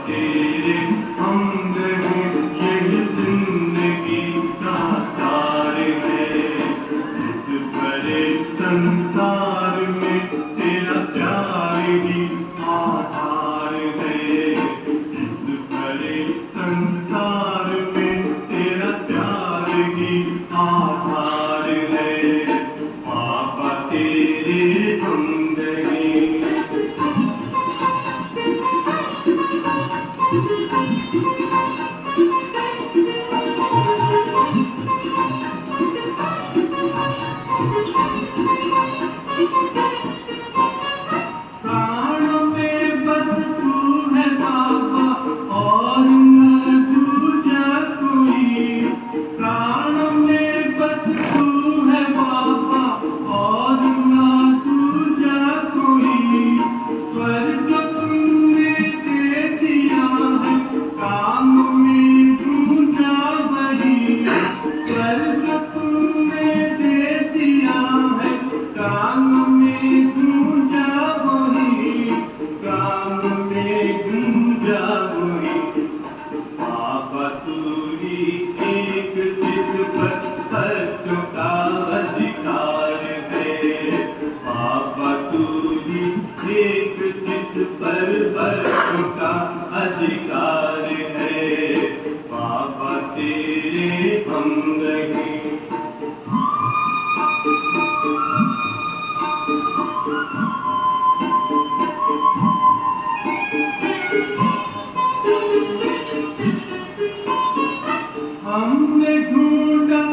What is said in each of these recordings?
तेरे हम रहे यही जिंदगी का सार है। इस बड़े संसार में तेरा प्यार ही आधार है। इस बड़े संसार में तेरा प्यार ही आधार है। बाबा तेरे हम रहे। प्राणों में बस तू है बाबा और न दूजा कोई। प्राणों में बस तू है बाबा और न दूजा कोई। स्वर्ग तुमने दे दिया है काम में ढूंढा वही। स्वर्ग तुमने दे दिया है काम में ढूंढा वही। काम में ढूंढा वही। बाबा तू ही एक जिस पर सत्यों का अधिकार है। बाबा तू ही एक जिस पर सत्यों का अधिकार है। बाबा तेरे हम रहे। हमने ढूंढा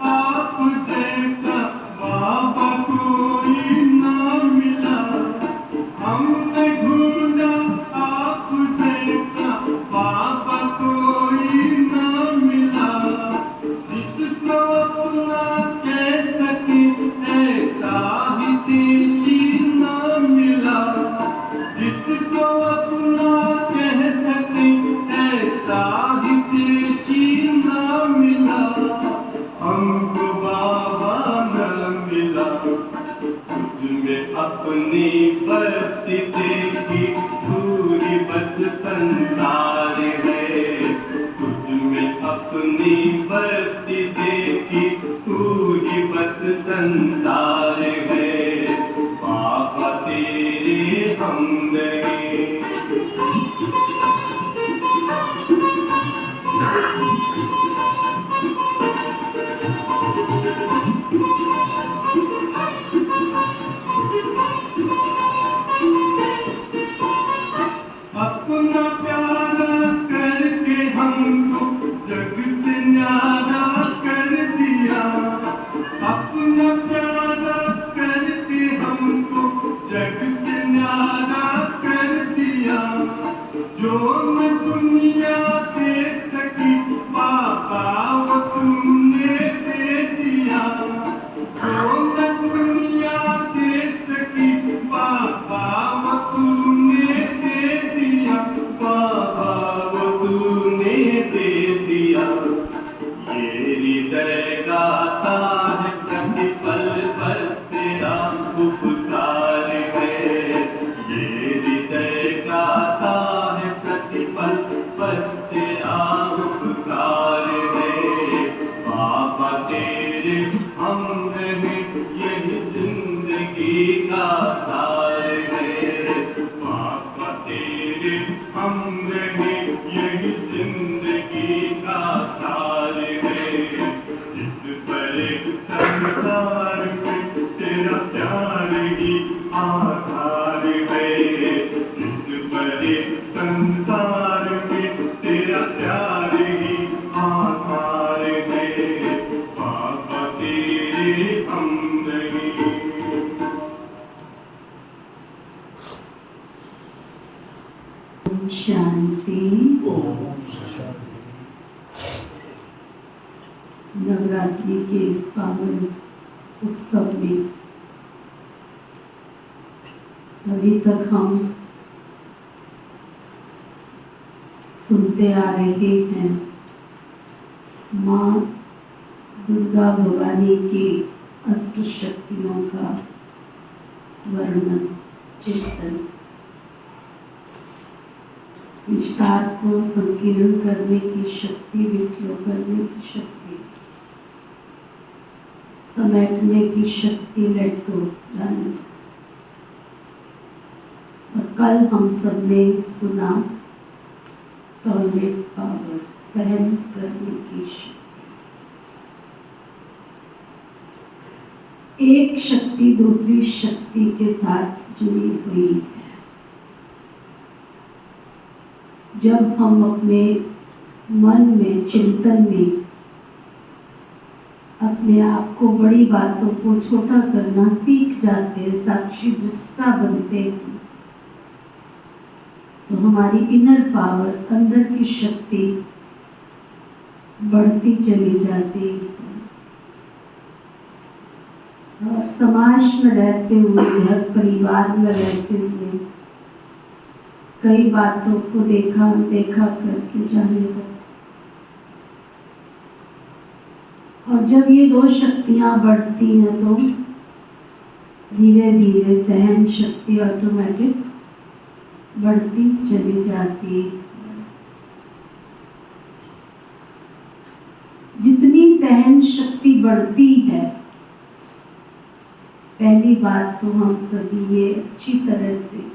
आप जैसा बाबा कोई ना मिला। हमने ढूंढा आप जैसा बाबा कोई ना मिला। जिसको अपना कह सके ऐसा ही देशी ना मिला। जिसको अपना कह सके ऐसा ही देशी ना मिला। हमको बाबा न मिला। तुझ में अपनी बस्ती देखी पूरी बस संसार है। तुझ में अपनी बस्ती देखी पूरी बस संसार है। बाबा तेरे हम रहे। अपना प्यारा करके हमको जग से न्यारा कर दिया। अपना प्यारा करके हमको जग से न्यारा कर दिया। जो न दुनिया दे सकी बाबा वो तुमने दे दिया। जो न दुनिया दे सकी बाबा वो तुमने दे दिया। बाबा वो तूने दे दिया। ये हृदय गाता है प्रतिपल पर तेरा उपकार है। ये हृदय गाता है प्रतिपल पर तेरा उपकार है। बाबा तेरे हम रहे यही जिंदगी का सार है। बाबा तेरे हम रहे यही जिंदगी का सार है। जिस बड़े संसार में तेरा प्यार ही आधार है। जिस बड़े संसार में तेरा प्यार ही आधार है। बाबा तेरे हम रहे। शांति। नवरात्रि के इस पावन उत्सव में अभी तक हम सुनते आ रहे हैं माँ दुर्गा भवानी की अष्ट शक्तियों का वर्णन चिंतन। विस्तार को संकीर्ण करने की शक्ति, विट्ठलो करने की शक्ति, समेटने की शक्ति, लेट गो जाने। और कल हम सब ने सुना टॉलरेट पावर, सहन करने की शक्ति। एक शक्ति दूसरी शक्ति के साथ जुड़ी हुई है। जब हम अपने मन में, चिंतन में अपने आप को, बड़ी बातों को छोटा करना सीख जाते हैं, साक्षी दृष्टा बनते हैं, तो हमारी इनर पावर, अंदर की शक्ति बढ़ती चली जाती है। और समाज में रहते हुए, घर परिवार में रहते हुए कई बातों को देखा अनदेखा करके जाने लगे। और जब ये दो शक्तियां बढ़ती हैं तो धीरे धीरे सहन शक्ति ऑटोमेटिक बढ़ती चली जाती है। जितनी सहन शक्ति बढ़ती है, पहली बात तो हम सभी ये अच्छी तरह से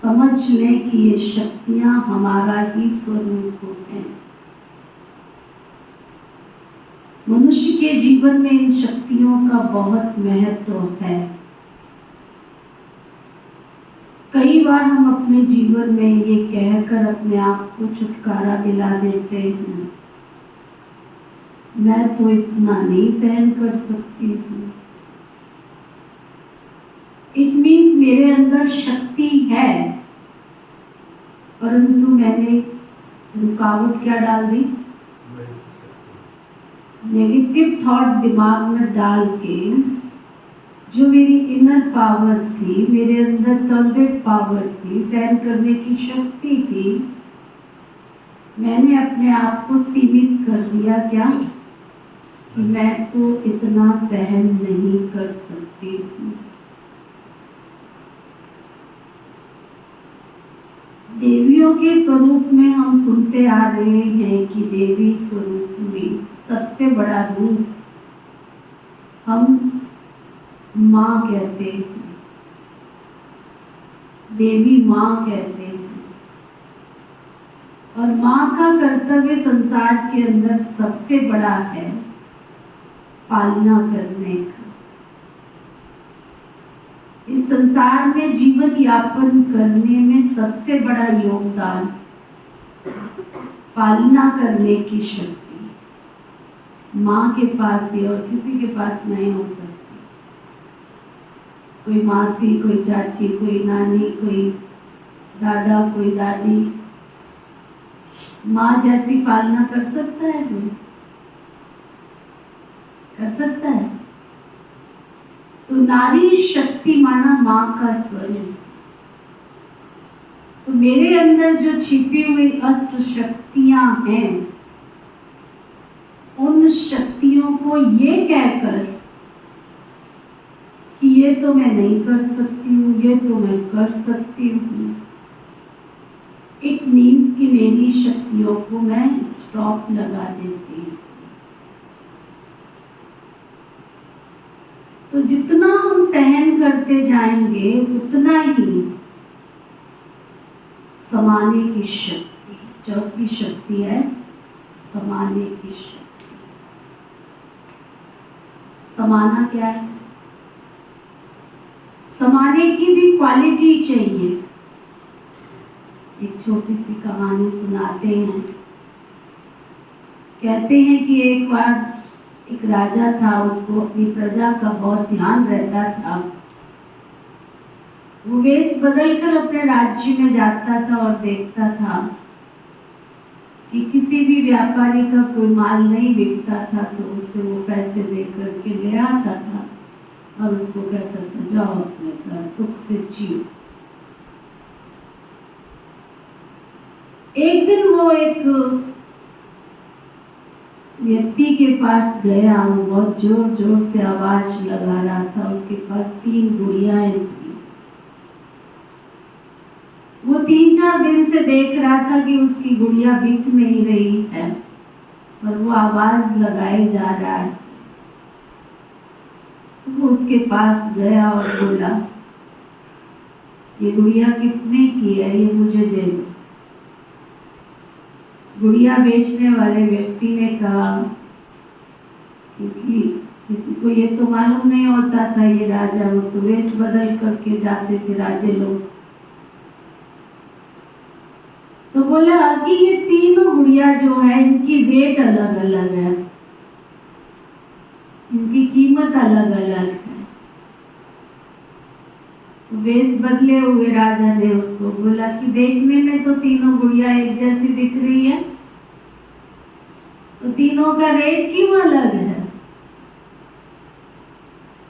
समझ लें कि ये शक्तियां हमारा ही स्वरूप है। मनुष्य के जीवन में इन शक्तियों का बहुत महत्व है। कई बार हम अपने जीवन में ये कहकर अपने आप को छुटकारा दिला देते हैं, मैं तो इतना नहीं सहन कर सकती हूँ। इट मीन्स मेरे अंदर शक्ति है, परंतु मैंने रुकावट क्या डाल दी? नेगेटिव थॉट दिमाग में डाल के जो मेरी इनर पावर थी, मेरे अंदर टॉलरेट पावर थी, सहन करने की शक्ति थी, मैंने अपने आप को सीमित कर दिया। क्या कि मैं तो इतना सहन नहीं कर सकती हूँ। देवियों के स्वरूप में हम सुनते आ रहे हैं कि देवी स्वरूप में सबसे बड़ा रूप हम माँ कहते हैं, देवी माँ कहते हैं। और माँ का कर्तव्य संसार के अंदर सबसे बड़ा है पालना करने का। इस संसार में जीवन यापन करने में सबसे बड़ा योगदान पालना करने की शक्ति माँ के पास ही, और किसी के पास नहीं हो सकती। कोई मासी, कोई चाची, कोई नानी, कोई दादा, कोई दादी माँ जैसी पालना कर सकता है? कोई कर सकता है? तो नारी शक्ति माना माँ का स्वरूप। तो मेरे अंदर जो छिपी हुई अष्ट शक्तियां हैं, उन शक्तियों को ये कहकर कि ये तो मैं नहीं कर सकती हूँ, ये तो मैं कर सकती हूँ, इट मीन्स कि मेरी शक्तियों को मैं स्टॉप लगा देती हूँ। तो जितना हम सहन करते जाएंगे उतना ही समाने की शक्ति, चौथी शक्ति है समाने की शक्ति। समाना क्या है? समाने की भी क्वालिटी चाहिए। एक छोटी सी कहानी सुनाते हैं। कहते हैं कि एक बार एक राजा था, उसको अपनी प्रजा का बहुत ध्यान रहता था। वो वेश बदलकर अपने राज्य में जाता था और देखता था कि किसी भी व्यापारी का कोई माल नहीं बिकता था, तो उससे वो पैसे दे करके ले आता था और उसको कहता था जाओ अपने घर सुख से जियो। एक दिन वो एक व्यक्ति के पास गया, वो बहुत जोर जोर से आवाज लगा रहा था। उसके पास 3 गुड़ियाएं थी। वो 3-4 4 दिन से देख रहा था कि उसकी गुड़िया बिक नहीं रही है और वो आवाज लगाए जा रहा है। वो उसके पास गया और बोला, ये गुड़िया कितने की है, ये मुझे दे दो। गुड़िया बेचने वाले व्यक्ति ने कहा, किसी को ये तो मालूम नहीं होता था ये राजा, वो तो वेश बदल करके जाते थे राजे लोग। तो बोला कि ये तीनों गुड़िया जो है इनकी रेट अलग अलग है, इनकी कीमत अलग अलग है। वेश बदले हुए राजा ने उसको बोला कि देखने में तो तीनों गुड़िया एक जैसी दिख रही है, तो तीनों का रेट क्यों अलग है?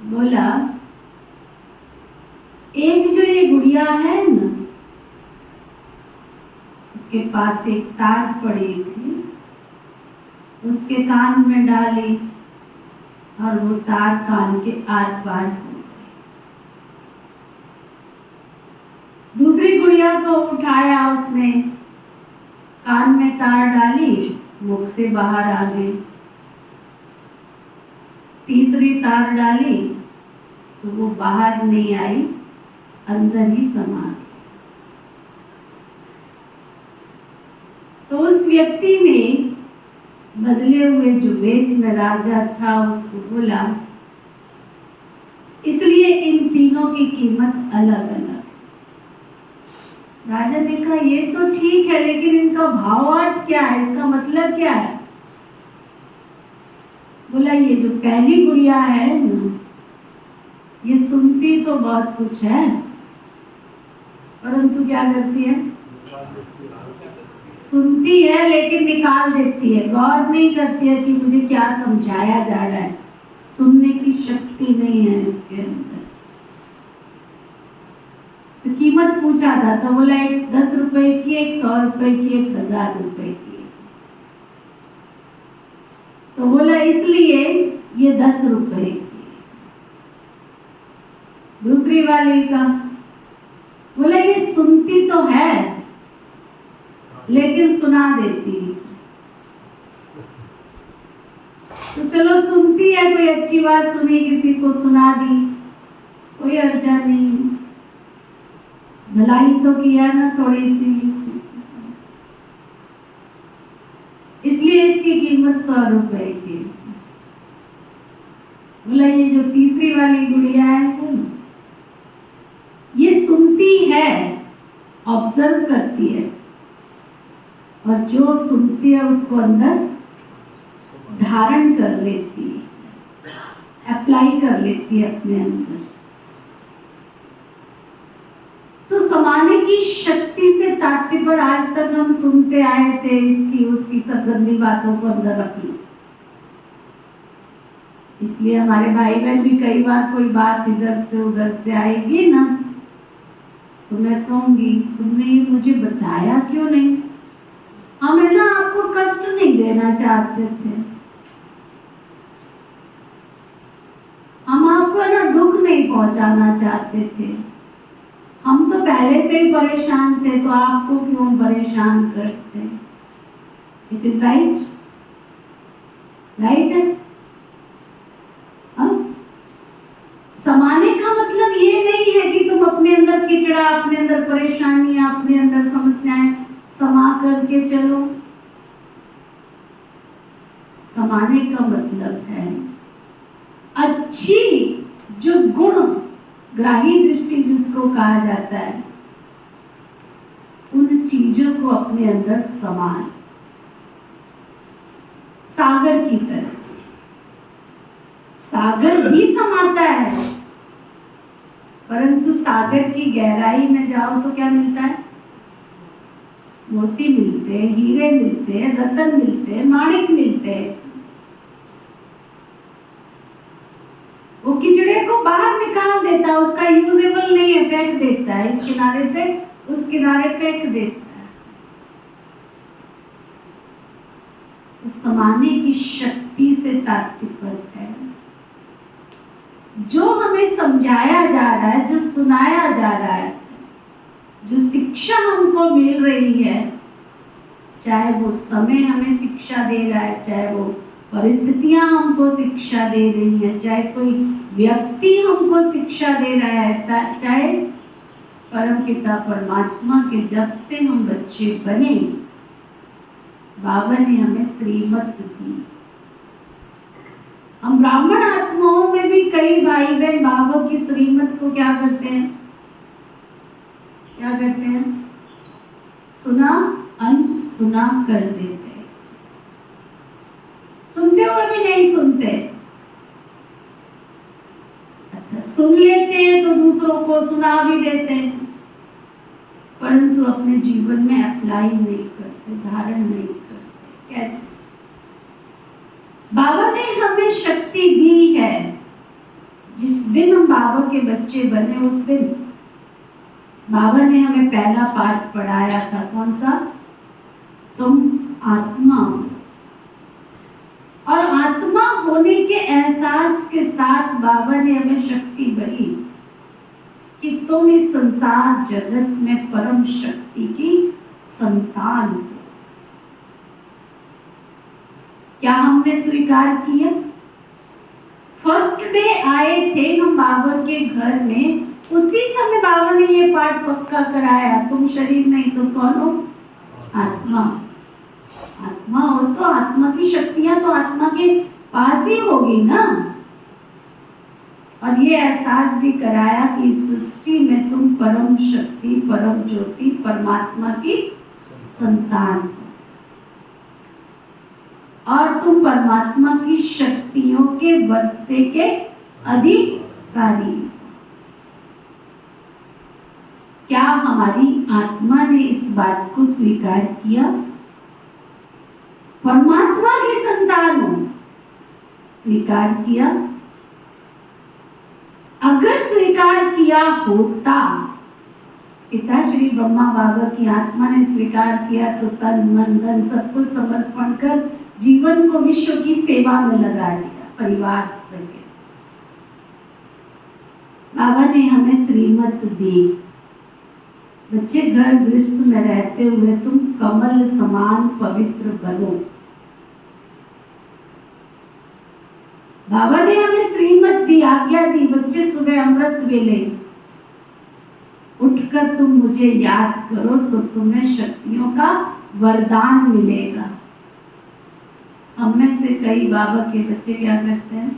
बोला, एक जो ये गुड़िया है ना, उसके पास एक तार पड़ी थी, उसके कान में डाली और वो तार कान के आर पार हो गई। दूसरी गुड़िया को उठाया उसने, कान में तार डाली, मुख से बाहर आ गई। तीसरी तार डाली तो वो बाहर नहीं आई, अंदर ही समा गई। तो उस व्यक्ति ने बदले हुए जो वेश में राजा था उसको बोला, इसलिए इन तीनों की कीमत अलग अलग। राजा ने कहा ये तो ठीक है, लेकिन इनका भावार्थ क्या है, इसका मतलब क्या है? बोला, ये जो पहली गुड़िया है ना, ये सुनती तो बहुत कुछ है, परंतु क्या करती है? सुनती है लेकिन निकाल देती है, गौर नहीं करती है कि मुझे क्या समझाया जा रहा है। सुनने की शक्ति नहीं है इसके अंदर। कीमत पूछा था तो बोला, एक 10 रुपए की, एक 100 रुपए की, 1000 रुपए की। तो बोला इसलिए ये 10 रुपए की। दूसरी वाली का बोला, ये सुनती तो है लेकिन सुना देती। तो चलो सुनती है, कोई अच्छी बात सुनी, किसी को सुना दी, कोई अर्जा नहीं, भलाई तो किया ना थोड़ी सी, इसलिए इसकी कीमत 100 रुपए की। बोला, ये जो तीसरी वाली गुड़िया है ये सुनती है, ऑब्जर्व करती है, और जो सुनती है उसको अंदर धारण कर लेती है, अप्लाई कर लेती है अपने अंदर। तो समाने की शक्ति से तात्पर्य पर आज तक हम सुनते आए थे, इसकी उसकी सब गंदी बातों को अंदर रख लो। इसलिए हमारे भाई बहन भी कई बार कोई बात इधर से उधर से आएगी ना, तो मैं कहूंगी तुमने ये मुझे बताया क्यों नहीं? हम है ना आपको कष्ट नहीं देना चाहते थे, हम आपको है ना दुख नहीं पहुंचाना चाहते थे, हम तो पहले से ही परेशान थे, तो आपको क्यों परेशान करते? इट इज राइट, राइट है। समाने का मतलब ये नहीं है कि तुम अपने अंदर किचड़ा, अपने अंदर परेशानियां, अपने अंदर समस्याएं समा करके चलो। समाने का मतलब है अच्छी जो गुण, ग्राही दृष्टि जिसको कहा जाता है, उन चीजों को अपने अंदर समाए, सागर की तरह। सागर भी समाता है, परंतु सागर की गहराई में जाओ तो क्या मिलता है? मोती मिलते हैं, हीरे मिलते हैं, रतन मिलते हैं, माणिक मिलते हैं। वो किचड़े को बाहर निकाल देता है, उसका यूजेबल नहीं है, फेंक देता है, इस किनारे से उस किनारे फेंक देता है। तो समाने की शक्ति से तात्पर्य है जो हमें समझाया जा रहा है, जो सुनाया जा रहा है, जो शिक्षा हमको मिल रही है, चाहे वो समय हमें शिक्षा दे रहा है, चाहे वो परिस्थितियां हमको शिक्षा दे रही हैं, चाहे कोई व्यक्ति हमको शिक्षा दे रहा है, चाहे परमपिता परमात्मा के जब से हम बच्चे बने बाबा ने हमें श्रीमत दी। हम ब्राह्मण आत्माओं में भी कई भाई बहन बाबा की श्रीमत को क्या करते हैं, सुना अनसुना कर देते हैं। सुनते हुए भी नहीं सुनते। अच्छा, सुन लेते हैं तो दूसरों को सुना भी देते हैं, परंतु अपने जीवन में अप्लाई नहीं करते, धारण नहीं करते। कैसे? बाबा ने हमें शक्ति दी है। जिस दिन हम बाबा के बच्चे बने उस दिन बाबा ने हमें पहला पाठ पढ़ाया था। कौन सा? तुम आत्मा। और आत्मा होने के एहसास के साथ बाबा ने हमें शक्ति भरी कि तुम इस संसार जगत में परम शक्ति की संतान हो। क्या हमने स्वीकार किया? फर्स्ट डे आए थे हम बाबा के घर में, उसी समय बाबा ने ये पाठ पक्का कराया, तुम शरीर नहीं तो कौन हो? आत्मा। आत्मा हो तो आत्मा की शक्तियां तो आत्मा के पास ही होगी ना। और ये एहसास भी कराया कि इस सृष्टि में तुम परम शक्ति, परम ज्योति, परमात्मा की संतान हो और तुम परमात्मा की शक्तियों के वर्षे के अधिकारी हो। क्या हमारी आत्मा ने इस बात को स्वीकार किया? परमात्मा की संतान हो, स्वीकार किया? अगर स्वीकार किया होता, पिता श्री ब्रह्मा बाबा की आत्मा ने स्वीकार किया तो तन मन धन सब कुछ समर्पण कर जीवन को विश्व की सेवा में लगा दिया, परिवार सहित। बाबा ने हमें श्रीमत दी, बच्चे घर गृहस्थ में रहते हुए तुम कमल समान पवित्र बनो। बाबा ने हमें श्रीमत दी, आज्ञा दी, बच्चे सुबह अमृत वेले उठकर तुम मुझे याद करो तो तुम्हें शक्तियों का वरदान मिलेगा। हम में से कई बाबा के बच्चे क्या करते हैं?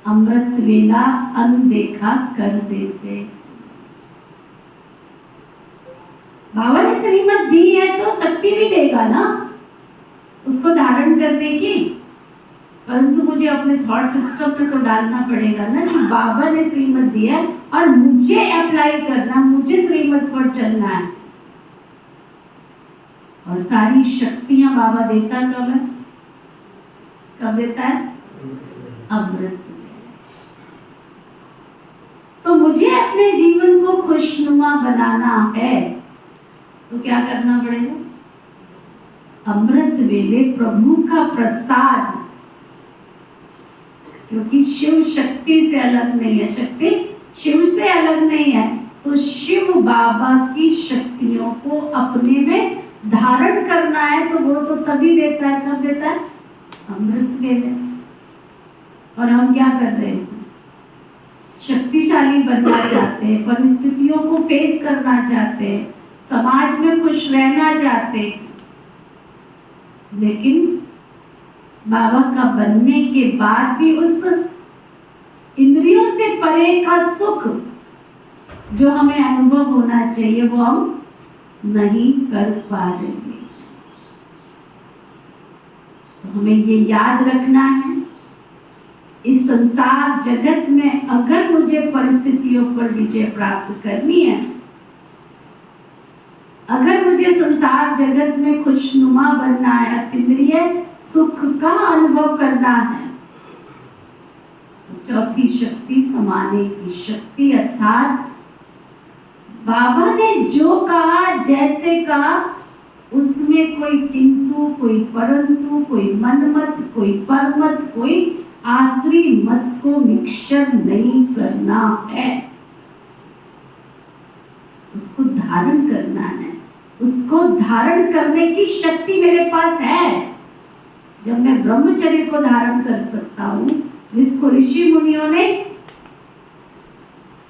अमृत वेला अनदेखा कर देते। बाबा ने श्रीमत दी है तो शक्ति भी देगा ना उसको धारण करने की, परंतु मुझे अपने थॉट सिस्टम में तो डालना पड़ेगा ना कि बाबा ने श्रीमत दिया है और मुझे अप्लाई करना, मुझे श्रीमत पर चलना है। और सारी शक्तियां बाबा देता कब है? कब देता है? अमृत। तो मुझे अपने जीवन को खुशनुमा बनाना है तो क्या करना पड़ेगा? अमृत वेले प्रभु का प्रसाद, क्योंकि शिव शक्ति से अलग नहीं है, शक्ति शिव से अलग नहीं है, तो शिव बाबा की शक्तियों को अपने में धारण करना है तो वो तो तभी देता है। कब देता है? अमृत वेले। और हम क्या कर रहे हैं? शक्तिशाली बनना चाहते हैं, परिस्थितियों को फेस करना चाहते हैं, समाज में खुश रहना चाहते हैं, लेकिन बाबा का बनने के बाद भी उस इंद्रियों से परे का सुख जो हमें अनुभव होना चाहिए वो हम नहीं कर पा रहे हैं। तो हमें ये याद रखना है, इस संसार जगत में अगर मुझे परिस्थितियों पर विजय प्राप्त करनी है, अगर मुझे संसार जगत में खुशनुमा बनना है, अतीन्द्रिय सुख का अनुभव करना है, तो चौथी शक्ति समाने की शक्ति, अर्थात बाबा ने जो कहा, जैसे कहा, उसमें कोई किंतु, कोई परंतु, कोई मनमत, कोई परमत, कोई आसुरी मत को मिक्सचर नहीं करना है। उसको धारण करना है। उसको धारण करने की शक्ति मेरे पास है। जब मैं ब्रह्मचर्य को धारण कर सकता हूँ, जिसको ऋषि मुनियों ने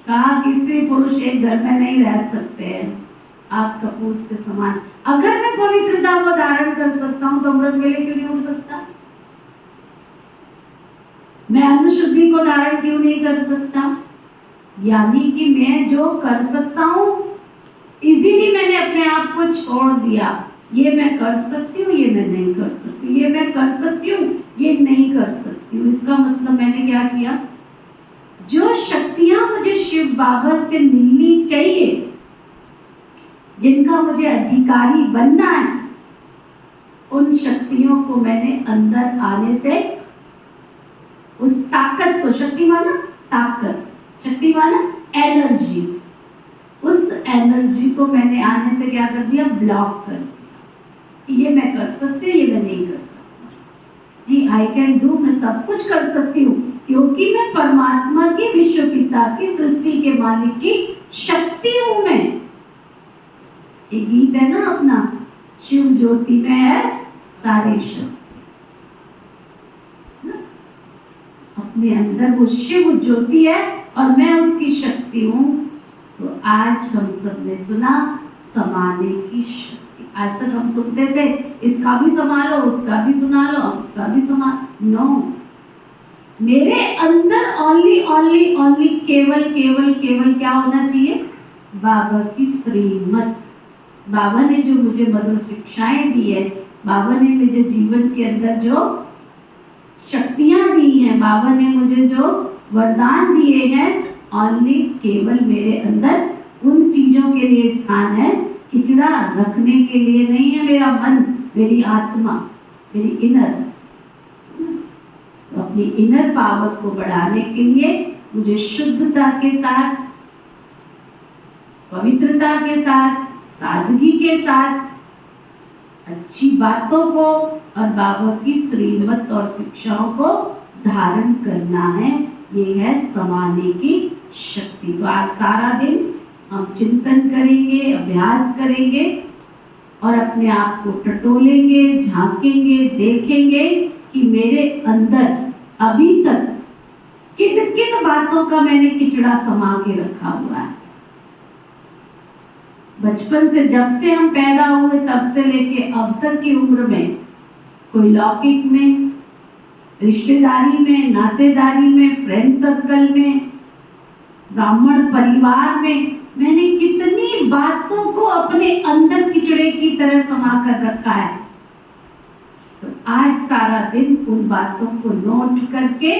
कहा कि स्त्री पुरुष एक घर में नहीं रह सकते हैं, आप कपूस के समान। अगर मैं पवित्रता को धारण कर सकता हूँ तो अमृत वेले क्यों नहीं हो सकता? मैं अनुशुद्धि को धारण क्यों नहीं कर सकता? यानी कि मैं जो कर सकता हूँ, इजीली मैंने अपने आप को छोड़ दिया। ये मैं कर सकती हूँ, ये मैं नहीं कर सकती, ये मैं कर सकती हूँ, ये नहीं कर सकती हूँ। इसका मतलब मैंने क्या किया? जो शक्तियां मुझे शिव बाबा से मिलनी चाहिए, जिनका मुझे अधिकारी बनना है, उन शक्तियों को मैंने अंदर आने से, उस ताकत को, शक्ति माना ताकत, शक्ति माना एनर्जी, उस एनर्जी को मैंने आने से क्या कर दिया? ब्लॉक कर दिया। ये मैं कर सकती हूँ, ये मैं नहीं कर सकती। नहीं, आई कैन डू, मैं सब कुछ कर सकती हूँ, क्योंकि मैं परमात्मा की, विश्व पिता की, सृष्टि के मालिक की शक्ति हूं मैं। ये गीत है ना अपना, शिव ज्योति में है सारी शक्ति। अपने अंदर वो शिव ज्योति है और मैं उसकी शक्ति हूँ। तो आज हम सब ने सुना समाने की शक्ति। आज तक हम सुनते थे इसका भी संभालो, उसका भी सुना लो, उसका भी संभालो। नो, मेरे अंदर ओनली ओनली ओनली केवल केवल केवल क्या होना चाहिए? बाबा की श्रीमत। बाबा ने जो मुझे मधुर शिक्षाएं दी है, बाबा ने मुझे जीवन के अंदर जो शक्तियां दी हैं, बाबा ने मुझे जो वरदान दिए हैं, ओनली केवल मेरे अंदर उन चीजों के लिए स्थान है, किचड़ा रखने के लिए नहीं है। मेरा मन, मेरी आत्मा, मेरी इनर, तो अपनी इनर पावर को बढ़ाने के लिए मुझे शुद्धता के साथ, पवित्रता के साथ, सादगी के साथ, अच्छी बातों को और बाबा की श्रीमत और शिक्षाओं को धारण करना है। ये है समाने की शक्ति। तो आज सारा दिन हम चिंतन करेंगे, अभ्यास करेंगे और अपने आप को टटोलेंगे, झांकेंगे, देखेंगे कि मेरे अंदर अभी तक किन किन बातों का मैंने किचड़ा समा के रखा हुआ है। बचपन से, जब से हम पैदा हुए तब से लेके अब तक की उम्र में, कोई लौकिक में, रिश्तेदारी में, नातेदारी में, फ्रेंड सर्कल में, ब्राह्मण परिवार में, मैंने कितनी बातों को अपने अंदर किचड़े की तरह समा कर रखा है। तो आज सारा दिन उन बातों को नोट करके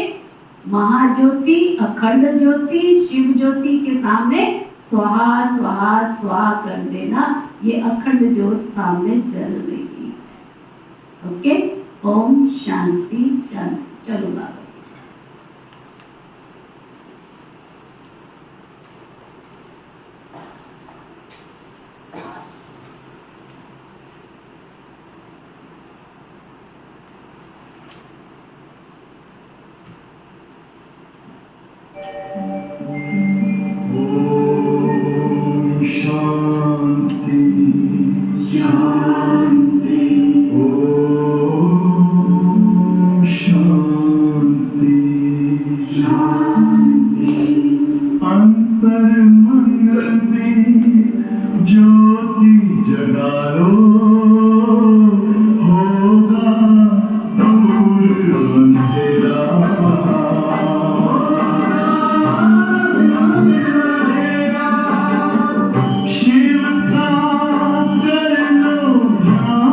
महाज्योति, अखंड ज्योति, शिव ज्योति के सामने स्वाहा स्वाहा स्वाहा कर देना। ये अखंड ज्योत सामने जल रही है। ओके, ओम शांति शांति। चलो बाबा, शांति शांति, ओम शांति शांति। अंतर मन में ज्योति जगा लो, होगा दूर अंधेरा। शिव का कर लो ध्यान,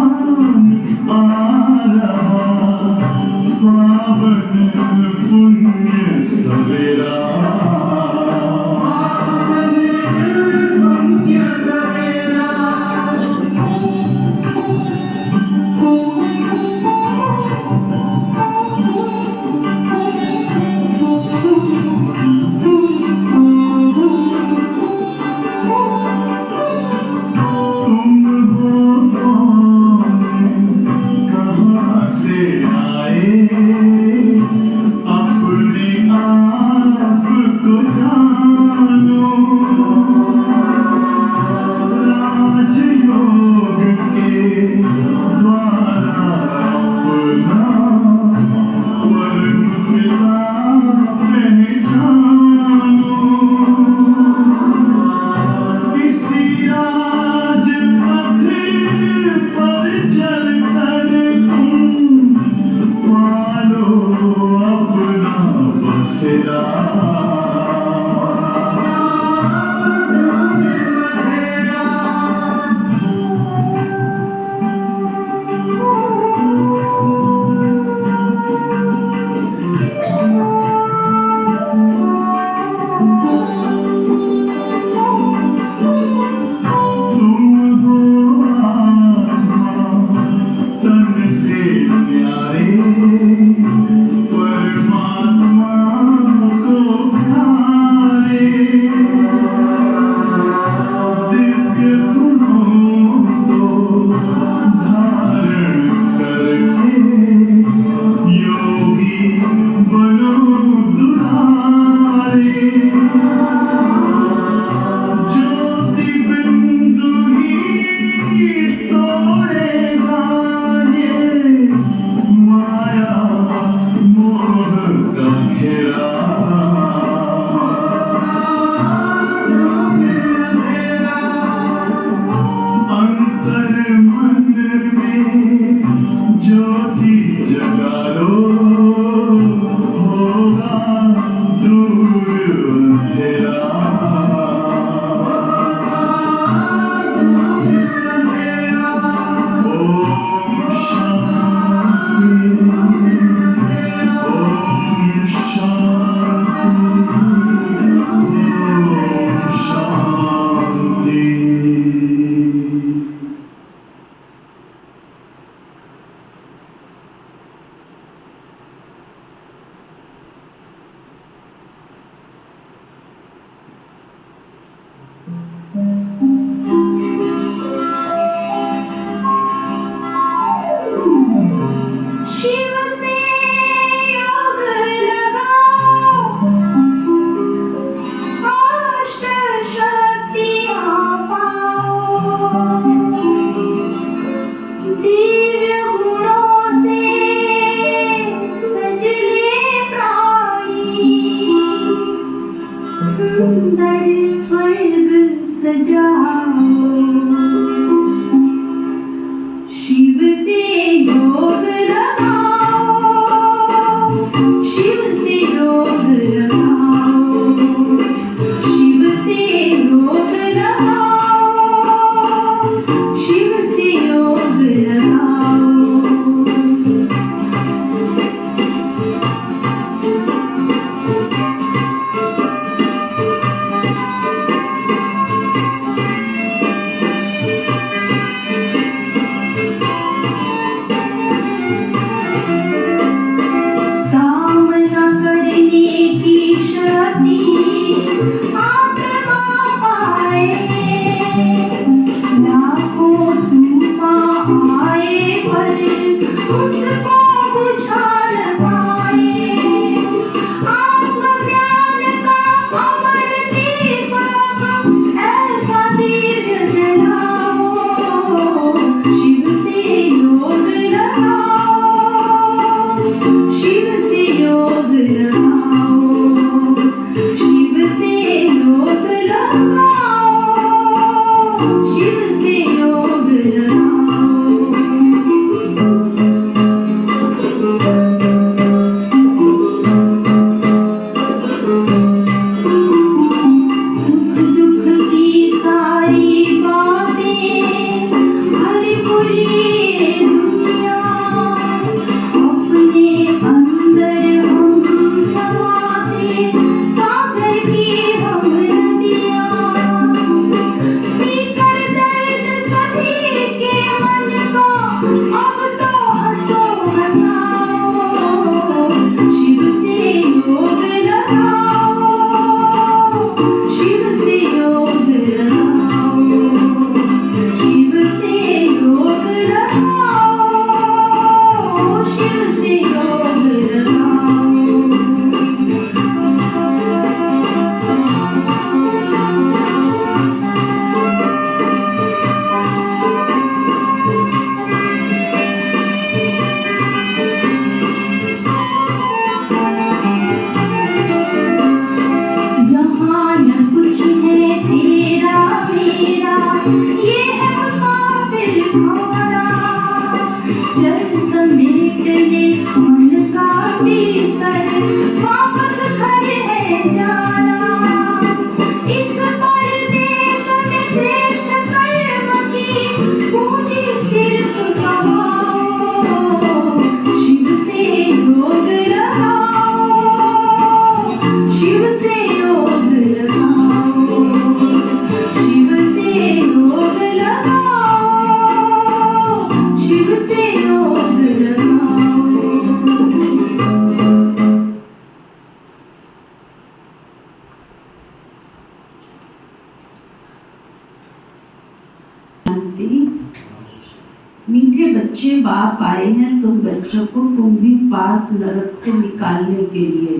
मीठे बच्चे बाप आए हैं तुम बच्चों को कुंभी पार्क नरक से निकालने के लिए।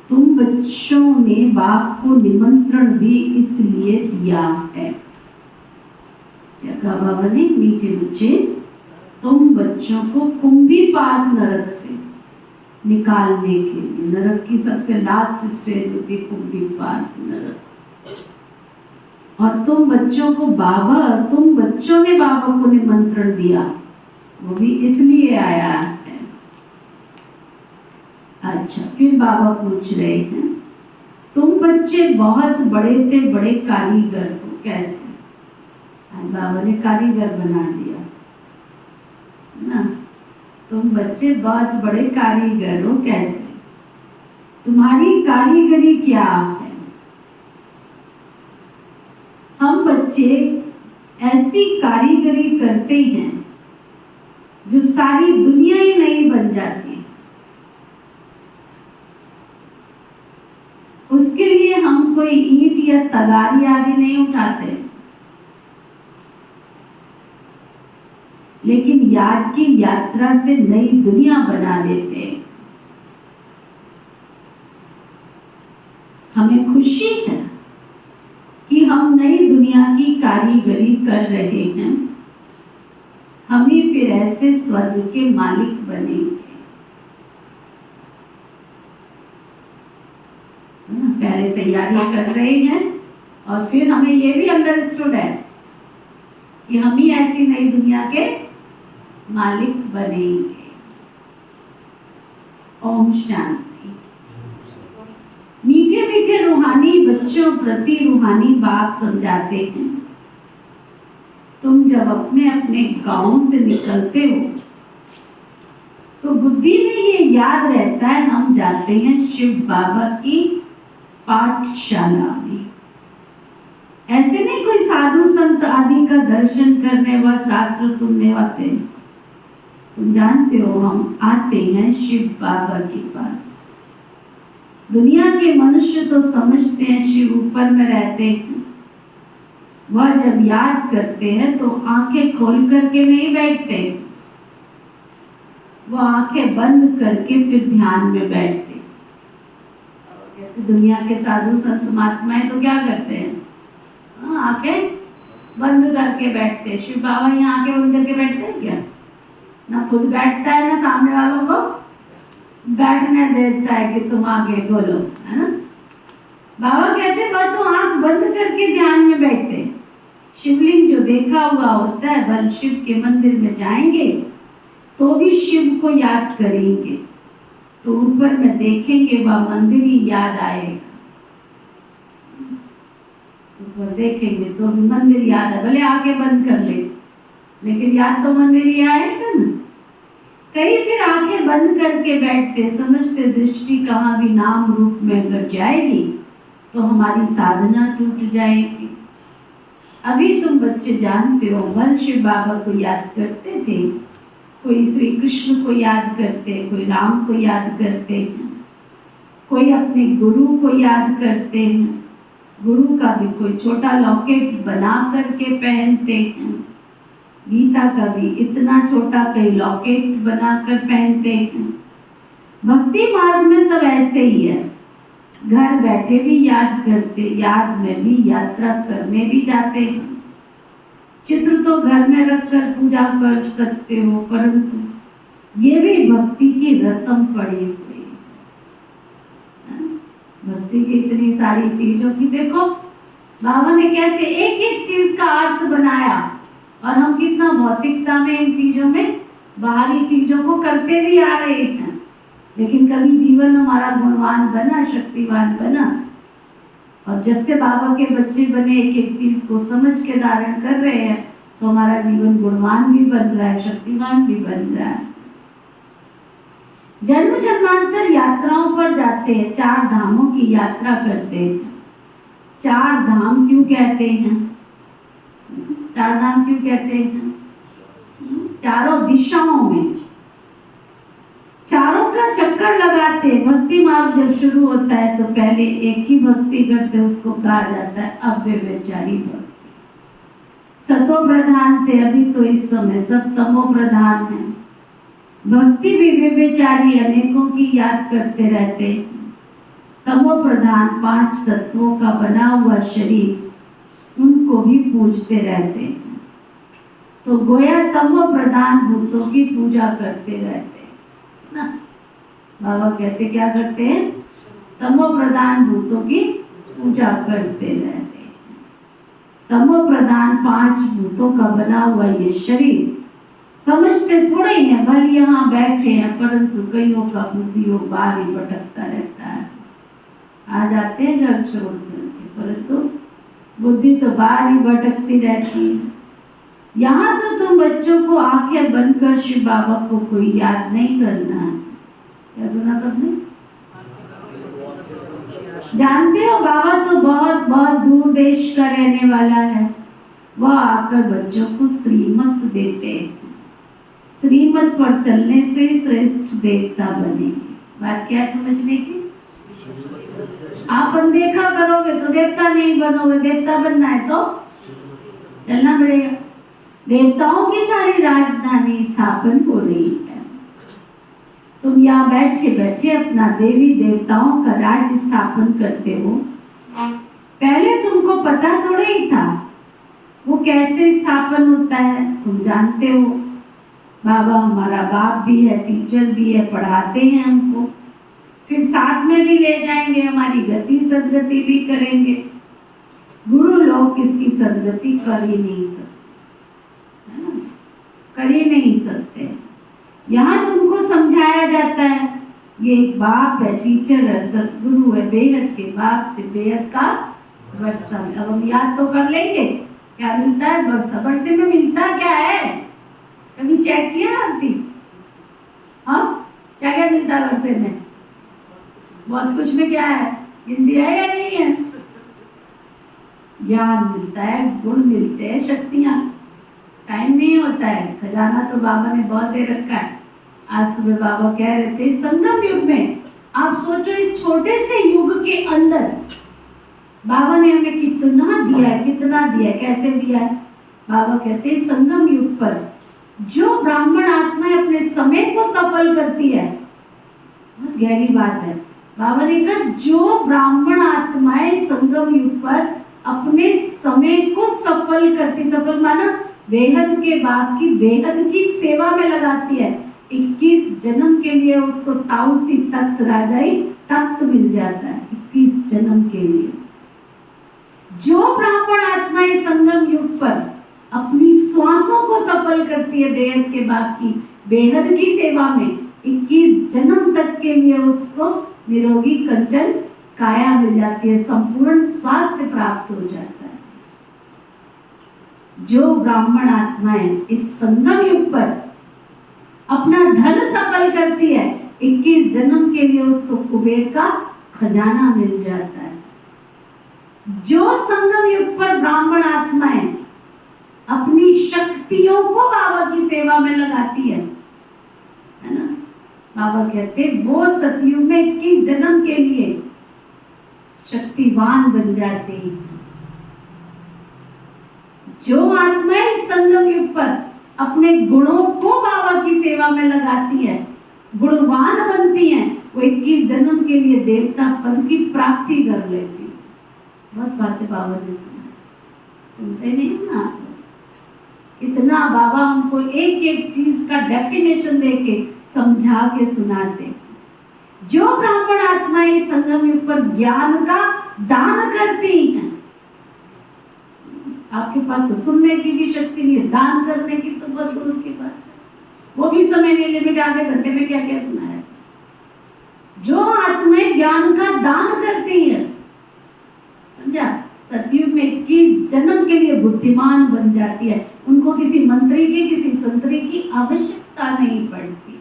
तुम बच्चों ने बाप को निमंत्रण भी इसलिए दिया है। क्या कहा बाबा ने? मीठे बच्चे तुम बच्चों को कुंभी पार्क नरक से निकालने के लिए। नरक की सबसे लास्ट स्टेज होती है कुंभी पार्क नरक। और तुम बच्चों ने बाबा को निमंत्रण दिया, वो भी इसलिए आया है। अच्छा, फिर बाबा पूछ रहे हैं तुम बच्चे बहुत बड़े थे, बड़े कारीगर हो, कैसे? बाबा ने कारीगर बना दिया ना। तुम बच्चे बहुत बड़े कारीगर हो, कैसे? तुम्हारी कारीगरी क्या है? हम बच्चे ऐसी कारीगरी करते हैं जो सारी दुनिया ही नहीं बन जाती। उसके लिए हम कोई ईंट या तगारी आदि नहीं उठाते, लेकिन याद की यात्रा से नई दुनिया बना देते हैं। हमें खुशी है कि हम नई दुनिया की कारीगरी कर रहे हैं। हम ही फिर ऐसे स्वर्ग के मालिक बनेंगे। पहले तैयारी कर रहे हैं और फिर हमें ये भी अंडरस्टूड है कि हम ही ऐसी नई दुनिया के मालिक बनेंगे। ओम शांति। मीठे मीठे रूहानी बच्चों प्रति रूहानी बाप समझाते हैं तुम जब अपने अपने गांव से निकलते हो तो बुद्धि में ये याद रहता है हम जाते हैं शिव बाबा की पाठशाला में। ऐसे नहीं कोई साधु संत आदि का दर्शन करने व शास्त्र सुनने आते। तुम जानते हो हम आते हैं शिव बाबा के पास। दुनिया के मनुष्य तो समझते हैं शिव ऊपर में रहते हैं। वह जब याद करते हैं तो आंखें खोल करके नहीं बैठते, वो आंखें बंद करके फिर ध्यान में बैठते। दुनिया के साधु संत महात्माएं तो क्या करते हैं? आंखें बंद करके बैठते। शिव बाबा यहाँ आंखें बंद करके बैठते हैं क्या? ना खुद बैठता है ना सामने वालों को बैठने देता है कि तुम आगे बोलो, है ना। बाबा कहते बस तो आंख बंद करके ध्यान में बैठते। शिवलिंग जो देखा हुआ होता है, बल शिव के मंदिर में जाएंगे तो भी शिव को याद करेंगे तो ऊपर में देखेंगे वह मंदिर ही याद आएगा। ऊपर देखेंगे तो भी मंदिर याद है, भले आंखें बंद कर ले लेकिन याद तो मंदिर ही आएगा ना। कई फिर आंखें बंद करके बैठते, समझते दृष्टि कहाँ भी नाम रूप में अगर जाएगी तो हमारी साधना टूट जाएगी। अभी तुम बच्चे जानते हो बल शिव बाबा को याद करते थे, कोई श्री कृष्ण को याद करते, कोई राम को याद करते हैं, कोई अपने गुरु को याद करते हैं। गुरु का भी कोई छोटा लॉकेट बना करके पहनते हैं। गीता का भी इतना छोटा कई लॉकेट बनाकर पहनते हैं। भक्ति मार्ग में सब ऐसे ही है, घर बैठे भी याद करते, याद में भी यात्रा करने भी जाते हैं। चित्र तो घर में रखकर पूजा कर सकते हो, परंतु ये भी भक्ति की रस्म पड़ी हुई है। भक्ति की इतनी सारी चीजों की देखो बाबा ने कैसे एक एक चीज का अर्थ बनाया और हम कितना भौतिकता में इन चीजों में बाहरी चीजों को करते भी आ रहे हैं। लेकिन कभी जीवन हमारा गुणवान बना, शक्तिवान बना। और जब से बाबा के बच्चे बने, एक एक चीज को समझ के धारण कर रहे हैं तो हमारा जीवन गुणवान भी बन रहा है, शक्तिवान भी बन रहा है। जन्म जन्मांतर यात्राओं पर जाते हैं, 4 धामों की यात्रा करते हैं। 4 धाम क्यों कहते हैं? 4 धाम क्यों कहते हैं? चारों दिशाओं में चारों का चक्कर लगाते। भक्ति मार्ग जब शुरू होता है तो पहले एक ही भक्ति करते, उसको कहा जाता है अव्यभिचारी भक्ति। सतो प्रधान थे, अभी तो इस समय सब तमो प्रधान है। भक्ति भी व्यभिचारी अनेकों की याद करते रहते। तमो प्रधान 5 तत्वों का बना हुआ शरीर उनको भी पूजते रहते। तो गोया तमो प्रधान भूतों की पूजा करते रहते ना। बाबा कहते क्या करते हैं? तमो प्रधान भूतों की पूजा करते रहते। तमो प्रधान 5 भूतों का बना हुआ ये शरीर समझते थोड़े ही है, भले यहाँ बैठे हैं, परंतु कईयों का बुद्धियों बाहर ही भटकता रहता है। आ जाते हैं घर छोड़ करके, परंतु बुद्धि तो बाहर ही भटकती रहती है। यहाँ तो तुम बच्चों को आंखें बंद कर शिव बाबा को कोई याद नहीं करना है। क्या सुना सबने? जानते हो बाबा तो बहुत बहुत दूर देश का रहने वाला है। वह आकर बच्चों को श्रीमत देते हैं। श्रीमत पर चलने से श्रेष्ठ देवता बनेंगे। बात क्या समझने की? आप अनदेखा करोगे तो देवता नहीं बनोगे। देवता बनना है तो चलना पड़ेगा। देवताओं की सारी राजधानी स्थापन हो रही है। तुम यहाँ बैठे बैठे अपना देवी देवताओं का राज्य स्थापन करते हो। पहले तुमको पता थोड़ा ही था वो कैसे स्थापन होता है। तुम जानते हो बाबा हमारा बाप भी है, टीचर भी है, पढ़ाते हैं हमको, फिर साथ में भी ले जाएंगे, हमारी गति सदगति भी करेंगे। गुरु लोग किसकी सदगति कर ही नहीं सकते, है ना? कर ही नहीं सकते। यहाँ तुमको समझाया जाता है ये एक बाप है, टीचर है, सतगुरु है, बेहद के बाप से बेहद का वर्षा। अब हम याद तो कर लेंगे क्या मिलता है वर्षा। वर्षे में मिलता क्या है? कभी चेक किया आरती? हाँ, क्या क्या मिलता है वर्षे में? बहुत कुछ में क्या है? हिंदी है या नहीं है? ज्ञान मिलता है, गुण मिलते हैं, शक्तियाँ। टाइम नहीं होता है। खजाना तो बाबा ने बहुत दे रखा है। आज सुबह बाबा कह रहे थे संगम युग में, आप सोचो इस छोटे से युग के अंदर बाबा ने हमें कितना दिया है, कितना दिया है, कैसे दिया है। बाबा कहते हैं संगम युग पर जो ब्राह्मण आत्माएं अपने समय को सफल करती है, बहुत गहरी बात है। बाबा ने कहा जो ब्राह्मण आत्माएं संगम युग पर अपने समय को सफल करती, सफल माना बेहद के बाप की बेहद की सेवा में लगाती है, 21 जन्म के लिए उसको ताउसी तख्त राजाई तख्त मिल जाता है। 21 जन्म के लिए जो ब्राह्मण आत्माएं संगम युग पर अपनी श्वासों को सफल करती है बेहद के बाप की बेहद की सेवा में, 21 जन्म तक के लिए उसको निरोगी कंचन काया मिल जाती है, संपूर्ण स्वास्थ्य प्राप्त हो जाता है। जो ब्राह्मण आत्माएं इस संगम युग पर अपना धन सफल करती है, 21 जन्म के लिए उसको कुबेर का खजाना मिल जाता है। जो संगम युग पर ब्राह्मण आत्माएं अपनी शक्तियों को बाबा की सेवा में लगाती है ना, बाबा कहते वो सतयुग में 21 जन्म के लिए शक्तिवान बन जाते हैं। जो आत्माएं संगम युग पर अपने गुणों को बाबा की सेवा में लगाती है, गुणवान बनती हैं, वो 21 जन्म के लिए देवता पद की प्राप्ति कर लेती है। बहुत बातें बाबा ने सुनते नहीं ना आप? कितना बाबा हमको एक एक चीज का डेफिनेशन देके समझा के सुनाते। जो ब्राह्मण आत्माएं संगम युग पर ज्ञान का दान करती हैं, आपके पास तो सुनने की भी शक्ति नहीं है, दान करने की तो बहुत दूर की बात है। वो भी समय नहीं लिमिट, आधे घंटे में क्या क्या सुनाया। जो आत्माएं ज्ञान का दान करती हैं, समझा, सतयुग में 21 जन्म के लिए बुद्धिमान बन जाती है। उनको किसी मंत्री की किसी संतरी की आवश्यकता नहीं पड़ती।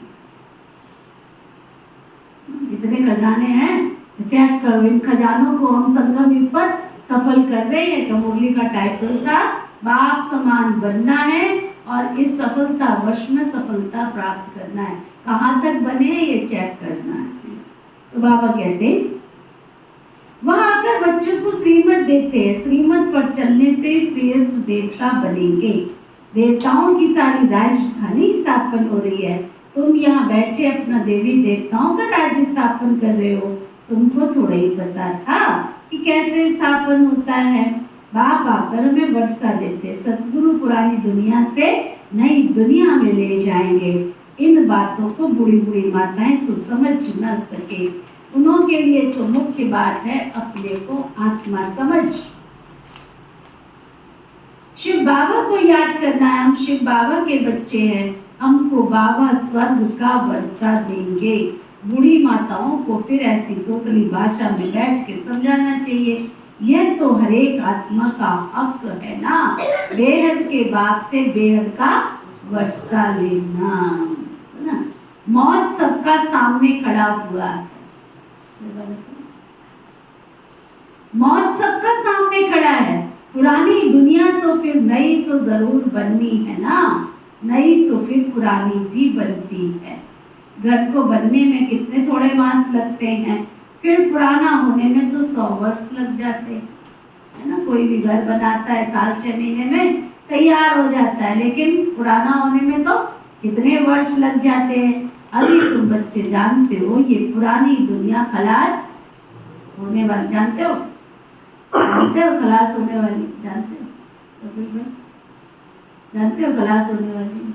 इतने खजाने हैं, चेक करो इन खजानों को हम संगम युग पर सफल कर रहे हैं। तो मुरली का टाइटल था बाप समान बनना है और इस सफलता वर्ष में सफलता प्राप्त करना है। कहाँ तक बने ये चेक करना है। तो बाबा कहते वह आकर बच्चों को श्रीमत देते हैं। श्रीमत पर चलने से श्रेष्ठ देवता बनेंगे। देवताओं की सारी राजधानी स्थापन हो रही है। तुम यहाँ बैठे अपना देवी देवताओं का राज्य स्थापन कर रहे हो। तुमको थोड़ा ही पता था कि कैसे स्थापन होता है। बाप आकर हमें वर्षा देते। सतगुरु पुरानी दुनिया से नई दुनिया में ले जाएंगे। इन बातों को बूढ़ी बूढ़ी माताएं तो समझ न सके। उनके लिए तो मुख्य बात है अपने को आत्मा समझ। शिव बाबा को याद करना है। हम शिव बाबा के बच्चे हैं। हमको बाबा स्वर्ग का वर्षा देंगे। बूढ़ी माताओं को फिर ऐसी तोतली भाषा में बैठ के समझाना चाहिए। यह तो हर एक आत्मा का हक है ना, बेहद के बाप से बेहद का वर्षा लेना, है ना। मौत सबका सामने खड़ा हुआ है। मौत सबका सामने खड़ा है। पुरानी दुनिया सो फिर नई तो जरूर बननी है ना, नई सो फिर पुरानी भी बनती है। घर को बनने में कितने थोड़े मास लगते हैं, फिर पुराना होने में तो 100 वर्ष लग जाते हैं, है ना। कोई भी घर बनाता है साल 6 महीने में तैयार हो जाता है, लेकिन पुराना होने में तो कितने वर्ष लग जाते हैं। अभी तुम बच्चे जानते हो ये पुरानी दुनिया खलास होने वाली, जानते हो खलास होने वाली, जानते हो तो फिर जानते हो खलास होने वाली।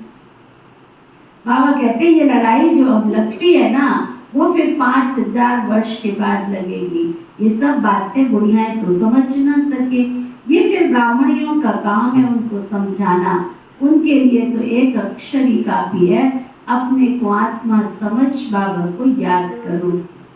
बाबा कहते हैं ये लड़ाई जो अब लगती है ना, वो फिर 5000 वर्ष के बाद लगेगी। ये सब बातें बुढ़ियाएं तो समझ ना सके। ये फिर ब्राह्मणियों का काम है उनको समझाना। उनके लिए तो एक अक्षर ही काफी है। अपने को आत्मा समझ बाबा को याद करो।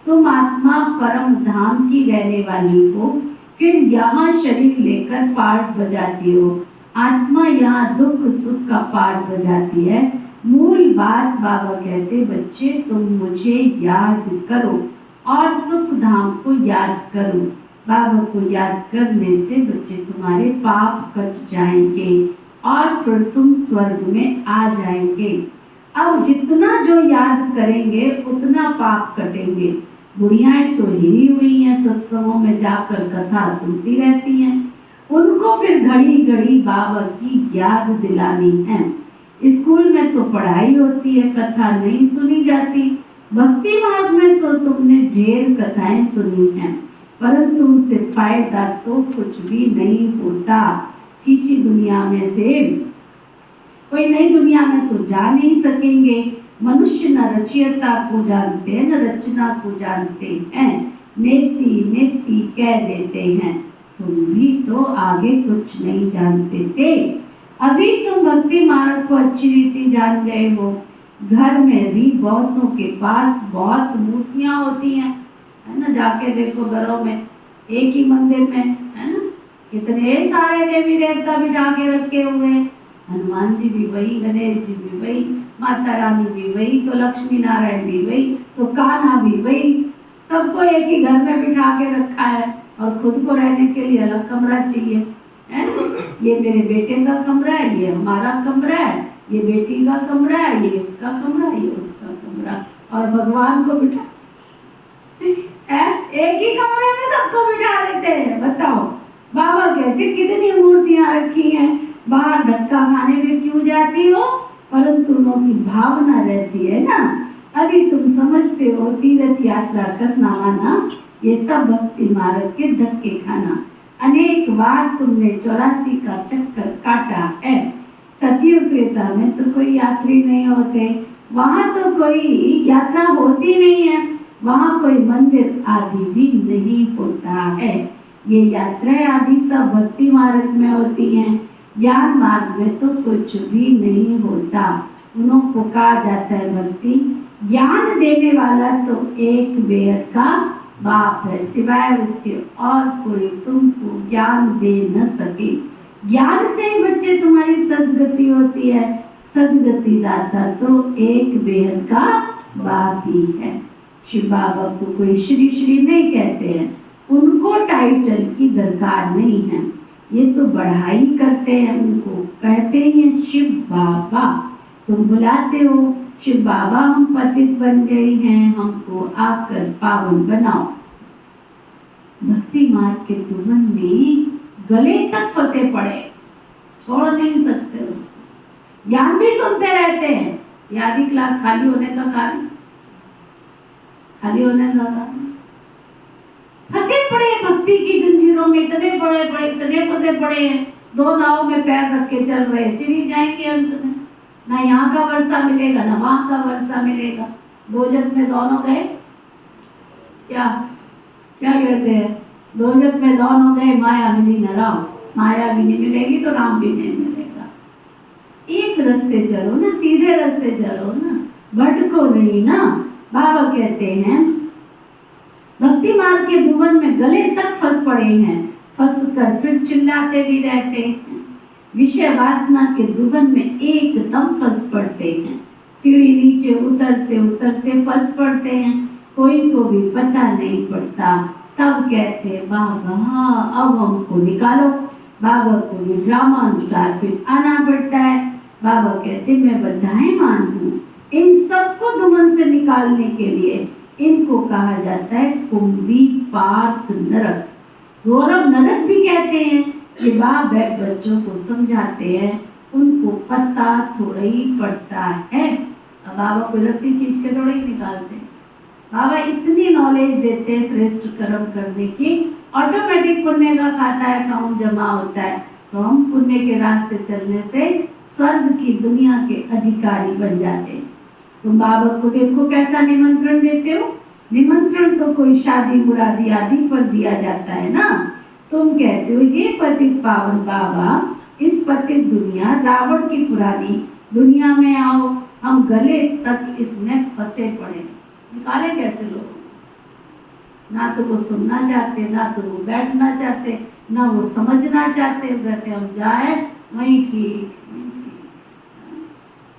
तुम आत्मा परम धाम की रहने वाली हो, फिर यहाँ शरीर लेकर पाठ बजाती हो। आत्मा यहाँ दुख सुख का पाठ बजाती है। मूल बात बाबा कहते बच्चे तुम मुझे याद करो और सुख धाम को याद करो। बाबा को याद करने से बच्चे तुम्हारे पाप कट जाएंगे और फिर तुम स्वर्ग में आ जाएंगे। अब जितना जो याद करेंगे उतना पाप कटेंगे। बुढ़ियाएं तो हिरी हुई हैं, सत्संगों में जाकर कथा सुनती रहती हैं। उनको फिर घड़ी घड़ी बाबा की याद दिलानी है। स्कूल में तो पढ़ाई होती है, कथा नहीं सुनी जाती। भक्ति मार्ग में तो तुमने ढेर कथाएं सुनी हैं, परंतु उससे फायदा तो कुछ भी नहीं होता। चीची दुनिया में से कोई नई दुनिया में तो जा नहीं सकेंगे। मनुष्य न रचयिता को जानते हैं न रचना को जानते हैं। नेति नेति कह देते हैं। तुम भी तो आगे कुछ नहीं जानते थे। अभी तुम भक्ति मार्ग को अच्छी रीति जान गए हो। घर में भी बहुतों के पास बहुत मूर्तियां होती हैं, है ना। जाके देखो घरों में, एक ही मंदिर में, है ना, कितने सारे देवी देवता बिठा के रखे हुए हैं। हनुमान जी भी वही, गणेश जी भी वही, माता रानी भी वही, तो लक्ष्मी नारायण भी वही, तो कान्हा भी वही। सबको एक ही घर में बिठा के रखा है और खुद को रहने के लिए अलग कमरा चाहिए, है। ये मेरे बेटे का कमरा है, ये हमारा कमरा है, ये बेटी का कमरा है, ये इसका कमरा है, ये उसका कमरा। और भगवान को बिठा एक ही कमरे में सबको बिठा देते हैं। बताओ, बाबा कहते कितनी मूर्तियां रखी हैं, बाहर धक्का खाने में क्यों जाती हो, परंतु उनकी भावना रहती है ना। अभी तुम समझते हो तीर्थ यात्रा करना माना ये सब भक्ति मार्ग के धक्के खाना। अनेक बार तुमने 84 का चक्कर काटा है। सतयुग त्रेता में तो कोई यात्री नहीं होते, वहाँ तो कोई यात्रा होती नहीं है, वहाँ कोई मंदिर आदि भी नहीं होता है। ये यात्राएं आदि सब भक्ति मार्ग में होती हैं। ज्ञान मार्ग में तो कुछ भी नहीं होता। उन्हों को कहा जाता है भक्ति। ज्ञान देने वाला तो एक बेहद का बाप है, सिवाय उसके और कोई तुमको ज्ञान दे न सके। ज्ञान से ही बच्चे तुम्हारी सदगति होती है। सदगति दाता तो एक बेहद का बाप ही है। शिव बाबा को कोई श्री श्री नहीं कहते हैं, उनको टाइटल की दरकार नहीं है। ये तो बढ़ाई करते हैं, उनको कहते हैं शिव बाबा। तुम बुलाते हो शिव बाबा हम पतित बन गए हैं, हमको आकर पावन बनाओ। भक्ति मार्ग के तुमन में गले तक फंसे पड़े, छोड़ नहीं सकते उसको, ज्ञान भी सुनते रहते हैं। ये आधी क्लास खाली होने का कारण, खाली होने का कारण फंसे पड़े हैं भक्ति की जंजीरों में, इतने बड़े बड़े इतने फंसे पड़े हैं, दो नाव में पैर रख के चल रहे हैं, चिरी जाएंगे अंत में, ना यहाँ का वर्षा मिलेगा ना वहां का वर्षा मिलेगा। दोजख में दोनों गए, क्या क्या कहते हैं, दोजख में दोनों गए, माया मिली न राम, माया भी नहीं मिलेगी तो राम भी नहीं मिलेगा। एक रास्ते चलो ना, सीधे रास्ते चलो ना, भटको नहीं ना। बाबा कहते हैं भक्ति मार्ग के धुवन में गले तक फंस पड़े हैं, फंस कर फिर चिल्लाते भी रहते हैं। विषय वासना के धुवन में एकदम फंस पड़ते हैं, सीढ़ी नीचे उतरते उतरते फंस पड़ते हैं, कोई को भी पता नहीं पड़ता। तब कहते हैं बाबा अब हमको निकालो। बाबा को भी ड्रामा अनुसार फिर आना पड़ता है। बाबा कहते मैं बधाई मानूं इन सबको धुवन से निकालने के लिए। इनको कहा जाता है कुंभी पार्क नरक, गौरव नरक भी कहते हैं। ये बाप बच्चों को समझाते हैं, उनको पता थोड़ा ही पड़ता है। अब बाबा को रस्सी खींच के थोड़ा ही निकालते हैं, बाबा इतनी नॉलेज देते हैं श्रेष्ठ कर्म करने की। ऑटोमेटिक पुण्य का खाता है अकाउंट जमा होता है, तो हम पुण्य के रास्ते चलने से स्वर्ग की दुनिया के अधिकारी बन जाते हैं। तुम बाबा को देखो कैसा निमंत्रण देते हो। निमंत्रण तो कोई शादी मुरादी आदि पर दिया जाता है ना। तुम कहते हो ये पतित पावन बाबा, इस पतित दुनिया रावण की पुरानी दुनिया में आओ, हम गले तक इसमें फंसे पड़े। निकाले कैसे लोग, ना तो वो सुनना चाहते, ना तो वो बैठना चाहते, ना वो समझना चाहते। कहते हम जाए वहीं ठीक।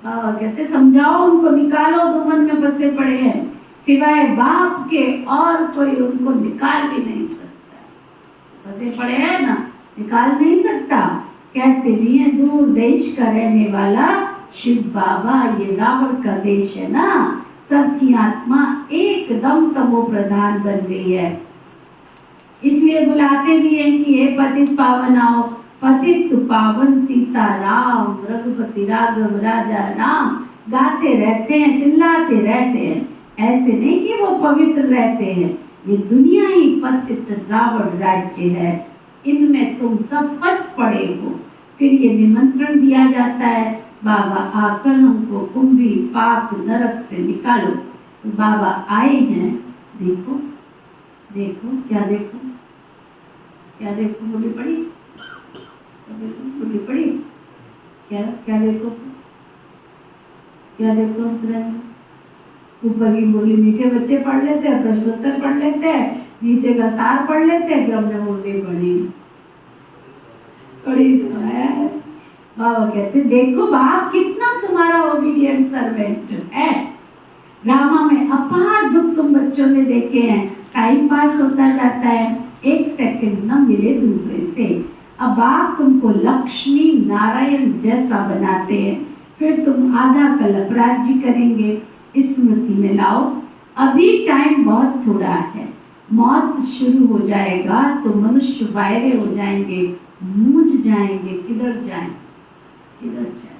बाबा कहते समझाओ उनको, निकालो, दुमन में फंसे पड़े हैं, सिवाय बाप के और कोई उनको निकाल भी नहीं सकता। फंसे पड़े हैं ना, निकाल नहीं सकता। कहते भी हैं दूर देश का रहने वाला शिव बाबा, ये रावण का देश है ना, सबकी आत्मा एकदम तमो प्रधान बन गई है। इसलिए बुलाते भी हैं कि हे पतित पावन आओ। पतित पावन सीता राम, रघुपति राघव राजा राम गाते रहते हैं, चिल्लाते रहते हैं। ऐसे नहीं कि वो पवित्र रहते हैं, ये दुनिया ही पतित रावण राज्य है, इनमें तुम सब फंस पड़े हो। फिर ये निमंत्रण दिया जाता है बाबा आकर हमको कुंभी पाक नरक से निकालो। तो बाबा आए हैं, देखो देखो क्या देखो, क्या देखो, बोली पड़ी, बोली पड़ी, क्या क्या देखो, क्या देखो। ऊपर की बोली मीठे बच्चे पढ़ लेते हैं, प्रश्नोत्तर पढ़ लेते हैं, नीचे का सार पढ़ लेते हैं, फिर हमने बोली पढ़ी तो है। बाबा कहते देखो बाप कितना तुम्हारा ओबीडिएंट सर्वेंट है। ड्रामा में अपार दुख तुम बच्चों ने देखे हैं, टाइम पास होता जाता है, एक सेकंड न मिले दूसरे से। अब बाप तुमको लक्ष्मी नारायण जैसा बनाते हैं, फिर तुम आधा कल्प राज्य करेंगे। स्मृति में लाओ, अभी टाइम बहुत थोड़ा है, मौत शुरू हो जाएगा तो मनुष्य वायरे हो जाएंगे, मूझ जाएंगे, किधर जाएं, किधर जाएं।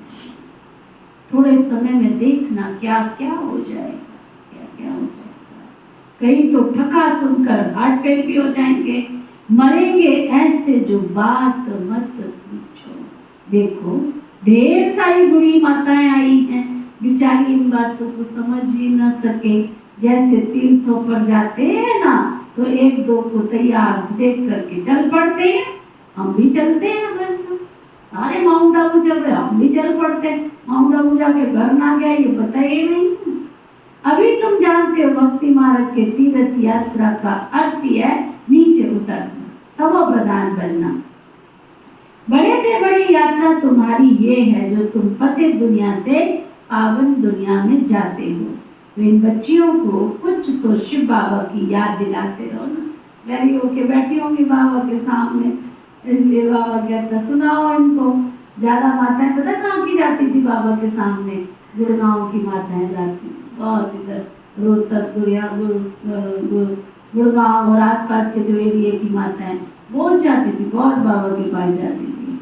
थोड़े समय में देखना क्या क्या हो जाएगा, क्या क्या हो जाएगा। कई तो ठका सुनकर हार्ट फेल भी हो जाएंगे, मरेंगे ऐसे जो बात मत पूछो। देखो ढेर सारी बूढ़ी माताएं आई हैं, बेचारी इन बातों को समझ ही न सके। जैसे तीर्थों पर जाते हैं ना, तो एक दो को तैयार देख करके चल पड़ते हैं, हम भी चलते हैं ना। बस सारे माउंट आबू चल रहे, हम भी चल पड़ते हैं। माउंट आबू जाके घर ना गया ये पता ही नहीं। अभी तुम जानते हो भक्ति मार्ग के तीर्थ यात्रा का अर्थ ही है नीचे उतरना, तमो प्रधान बनना। बड़े से बड़ी यात्रा तुम्हारी ये है जो तुम पतित दुनिया से पावन दुनिया में जाते हो। तो इन बच्चियों को कुछ तो शिव बाबा की याद दिलाते रहो ना। बैठी होके बैठी होंगी बाबा के सामने, इसलिए बाबा कहता सुनाओ इनको। ज्यादा माताएं पता कहाँ की जाती थी बाबा के सामने, गुड़गांव की माताएं जाती, बहुत इधर रोहतक गुड़गांव और आसपास के जो एरिया की माताएं बहुत जाती थी, बहुत बाबा के पास जाती थी।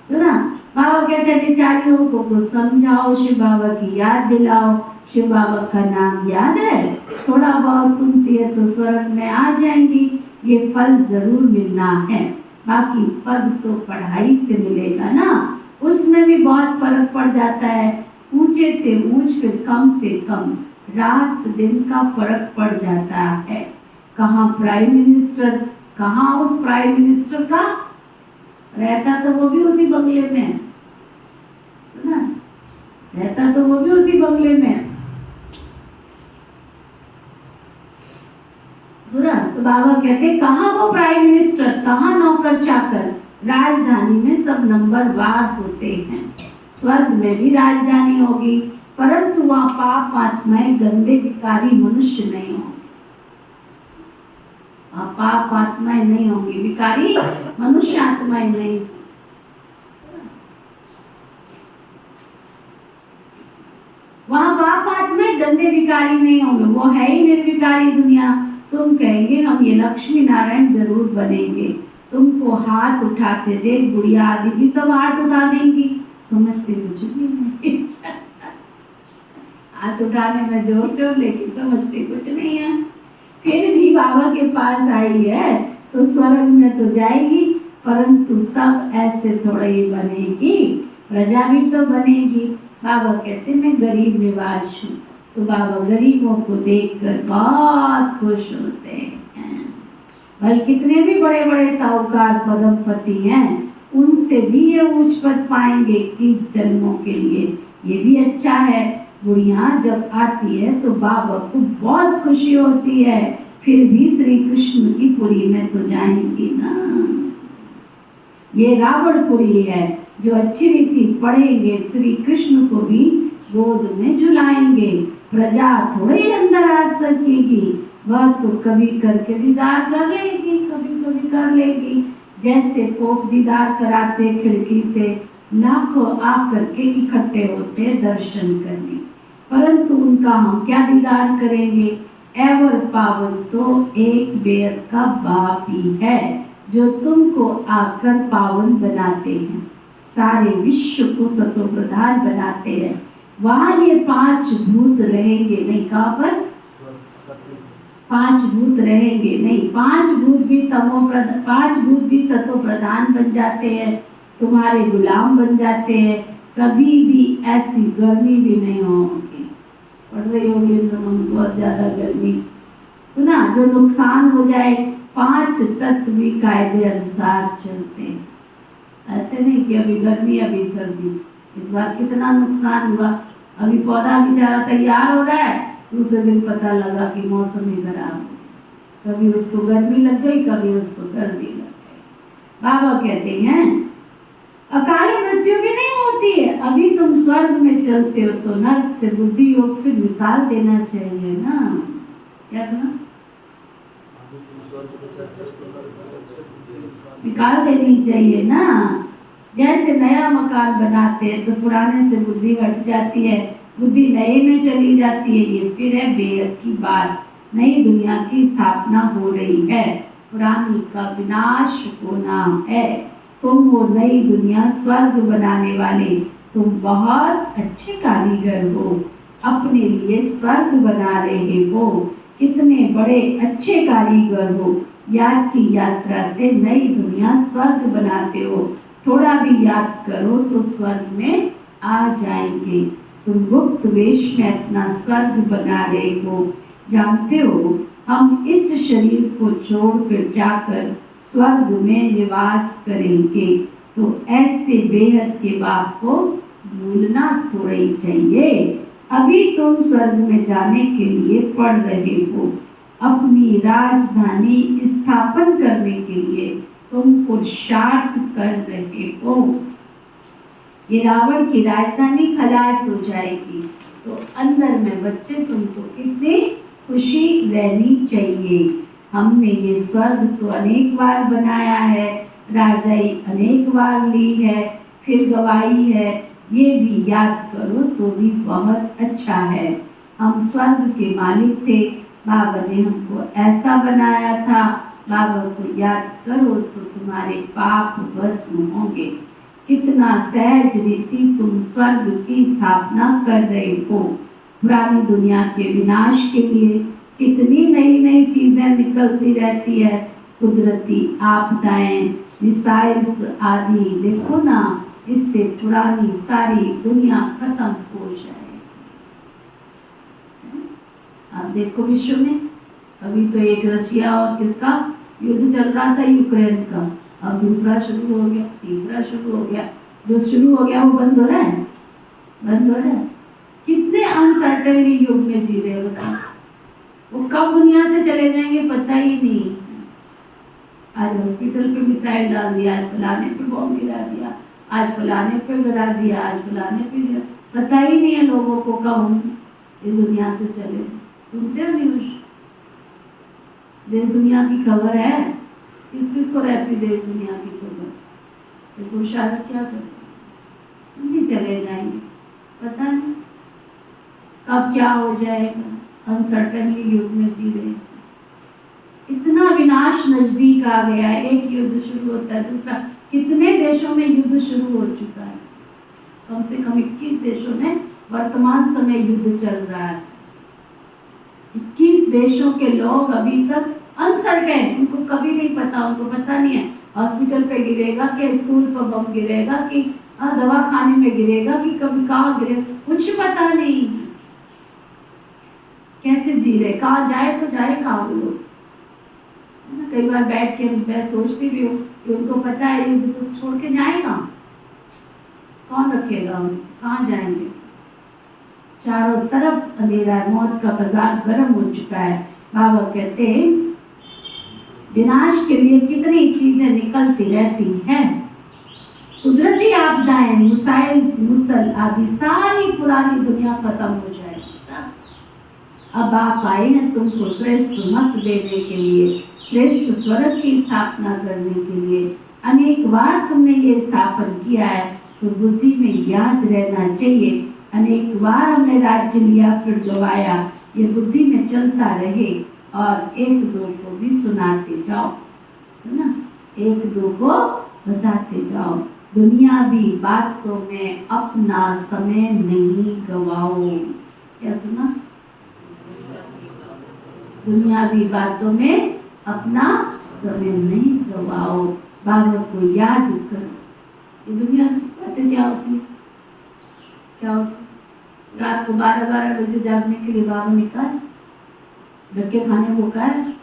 तो ना बाबा कहते हैं बेचारियों को समझाओ, शिव बाबा की याद दिलाओ, शिव बाबा का नाम याद है, थोड़ा बहुत सुनती है तो स्वर्ग में आ जाएंगी, ये फल जरूर मिलना है। बाकी पद तो पढ़ाई से मिलेगा ना, उसमें भी बहुत फर्क पड़ जाता है। ऊंचे थे ऊंच, फिर कम से कम, रात दिन का फर्क पड़ जाता है। कहाँ प्राइम मिनिस्टर, कहाँ उस प्राइम मिनिस्टर का रहता तो वो भी उसी बंगले में है ना, रहता तो वो भी उसी बंगले में है। तो बाबा कहते कहाँ वो प्राइम मिनिस्टर, कहाँ नौकर चाकर, राजधानी में सब नंबरवार होते हैं। स्वर्ग में भी राजधानी होगी, परंतु वहाँ पाप आत्माएं, गंदे विकारी मनुष्य नहीं होंगे। पाप आत्माएं नहीं होंगी, विकारी मनुष्य आत्माएं नहीं। वहाँ पाप आत्माएं, गंदे विकारी नहीं होंगे, वो है ही निर्विकारी दुनिया। तुम कहेंगे हम ये लक्ष्मी नारायण जरूर बनेंगे, तुमको हाथ उठाते देख बुढ़िया आदि भी सब हाथ उठा देंगी, समझते कुछ भी नहीं। हाथ उठाने में जोर शोर, लेकिन समझते कुछ नहीं है। फिर भी बाबा के पास आई है तो स्वर्ग में तो जाएगी, परंतु सब ऐसे थोड़ा ही बनेगी, प्रजा भी तो बनेगी। बाबा कहते मैं गरीब निवास हूँ, तो बाबा गरीबों को देखकर बहुत खुश होते हैं। बल्कि कितने भी बड़े बड़े साहूकार पदमपति हैं, उनसे भी ये ऊंच पद पाएंगे कि जन्मों के लिए। ये भी अच्छा है, बुढ़िया जब आती है तो बाबा को बहुत खुशी होती है, फिर भी श्री कृष्ण की पुरी में तो जाएंगी ना। ये रावणपुरी है, जो अच्छी रीति पढ़ेंगे श्री कृष्ण को भी गोद में झुलाएंगे। प्रजा थोड़े ही अंदर आ सकेगी, वह तो कभी करके दीदार कर लेगी, कभी कभी कर लेगी। जैसे पोप दीदार कराते खिड़की से, लाखों आकर के इकट्ठे होते दर्शन करने, परंतु उनका हम क्या दीदार करेंगे। एवर पावन तो एक बेद का बाप ही है, जो तुमको आकर पावन बनाते हैं, सारे विश्व को सतो प्रधान बनाते हैं। वहाँ ये 5 भूत रहेंगे नहीं, कहाँ पर 5 भूत रहेंगे नहीं, 5 भूत भी 5 भूत भी सतो प्रधान बन जाते हैं, तुम्हारे गुलाम बन जाते हैं। कभी भी ऐसी गर्मी भी नहीं होगी। पढ़ रही होगी बहुत ज्यादा गर्मी तो ना, जो नुकसान हो जाए, 5 तत्व भी कायदे अनुसार चलते हैं। ऐसे नहीं कि अभी गर्मी अभी सर्दी। इस बार कितना नुकसान हुआ, अभी पौधा बेचारा तैयार हो रहा है, दूसरे दिन पता लगा कि मौसम ही खराब हो, कभी उसको गर्मी लग गई, कभी उसको सर्दी लग गई। बाबा कहते हैं अकाली मृत्यु भी नहीं होती है। अभी तुम स्वर्ग में चलते हो तो नर्क से बुद्धि योग फिर निकाल देना चाहिए ना। क्या सुना, निकाल देनी चाहिए ना। जैसे नया मकान बनाते हैं तो पुराने से बुद्धि हट जाती है, बुद्धि नए में चली जाती है। ये फिर है बेहद की बात, नई दुनिया की स्थापना हो रही है, पुरानी का विनाश होना है। तुम वो नई दुनिया स्वर्ग बनाने वाले, तुम बहुत अच्छे कारीगर हो, अपने लिए स्वर्ग बना रहे हो। कितने बड़े अच्छे कारीगर हो, याद की यात्रा से नई दुनिया स्वर्ग बनाते हो। थोड़ा भी याद करो तो स्वर्ग में आ जाएंगे। तुम गुप्त वेश में अपना स्वर्ग बना रहे हो। जानते हो हम इस शरीर को छोड़ फिर जाकर स्वर्ग में निवास करेंगे, तो ऐसे बेहद के बाप को भूलना थोड़ा ही चाहिए। अभी तुम स्वर्ग में जाने के लिए पढ़ रहे हो, अपनी राजधानी स्थापन करने के लिए तुम पुरुषार्थ कर रहे हो। ये रावण की राजधानी खलास हो जाएगी, तो अंदर में बच्चे तुमको कितनी खुशी रहनी चाहिए। हमने ये स्वर्ग तो अनेक बार बनाया है, राजाई अनेक बार ली है, फिर गवाई है, ये भी याद करो तो भी बहुत अच्छा है। हम स्वर्ग के मालिक थे, बाबा ने हमको ऐसा बनाया था, बाबा को याद करो तो तुम्हारे पाप भस्म होंगे। कितना सहज रीति तुम स्वर्ग की स्थापना कर रहे हो। पुरानी दुनिया के विनाश के लिए कितनी नई नई चीजें निकलती रहती है, कुदरती आपदाएं, मिसाइल्स आदि। देखो ना, इससे पुरानी सारी दुनिया खत्म हो जाएगी। आप देखो विश्व में अभी तो एक रशिया और किसका युद्ध चल रहा था, यूक्रेन का। अब दूसरा शुरू हो गया, तीसरा शुरू हो गया। जो शुरू हो गया वो बंद हो रहा है, बंद हो रहा है। कितने अनसर्टेनली युग में जी रहे हो। वो कब दुनिया से चले जाएंगे पता ही नहीं। आज हॉस्पिटल पे मिसाइल डाल दिया, आज फलाने पे बॉम्ब गिरा दिया, आज फलाने पे गिरा दिया, आज फलाने पे गिरा। पता ही नहीं है लोगों को कब हम इस दुनिया से चले। सुनते हो न्यूज, देश दुनिया की खबर है। किस किस को रहती देश दुनिया की खबर? तो शायद क्या करते, हम भी चले जाएंगे, पता नहीं कब क्या हो जाएगा। अनसर्टेनली युग में जी रहे, इतना विनाश नजदीक आ गया है। एक युद्ध शुरू होता है, दूसरा। कितने देशों में युद्ध शुरू हो चुका है, कम से कम 21 देशों में वर्तमान समय युद्ध चल रहा है। 21 देशों के लोग अभी तक अनसर्टेन, उनको कभी नहीं पता, उनको पता नहीं है हॉस्पिटल पे गिरेगा कि स्कूल पर बम गिरेगा कि दवा खाने में गिरेगा कि कभी कहाँ गिरेगा, कुछ पता नहीं। कैसे जी रहे, कहाँ जाए तो जाए कहाँ वो लोग। कई बार बैठ के मैं सोचती भी हूँ कि उनको पता है युद्ध तो छोड़ के जाएगा, कौन रखेगा उनको, कहाँ जाएंगे। चारों तरफ अंधेरा है, मौत का बाजार गर्म हो चुका है। बाबा कहते हैं विनाश के लिए कितनी चीजें निकलती रहती हैं। कुदरती आपदाएं, मिसाइल्स, मुसल आदि सारी पुरानी दुनिया खत्म हो जाएगी। अब आप आए हैं तुमको श्रेष्ठ मत देने के लिए, श्रेष्ठ स्वर्ग की स्थापना करने के लिए। अनेक बार तुमने ये स्थापन किया है तो बुद्धि में याद रहना चाहिए। अनेक बार हमने राज्य लिया फिर गवाया, ये बुद्धि में चलता रहे। और एक दो को भी सुनाते जाओ, सुना, एक दो को बताते जाओ। दुनियावी बातों में अपना समय नहीं गवाओ। क्या सुना? दुनियावी बातों में अपना समय नहीं गवाओ, बाबा को याद करो। ये दुनिया की बातें क्या होती है, क्या होती? रात को 12-12 बजे जागने के लिए बाबा ने कहा, धक्के खाने को कहा है।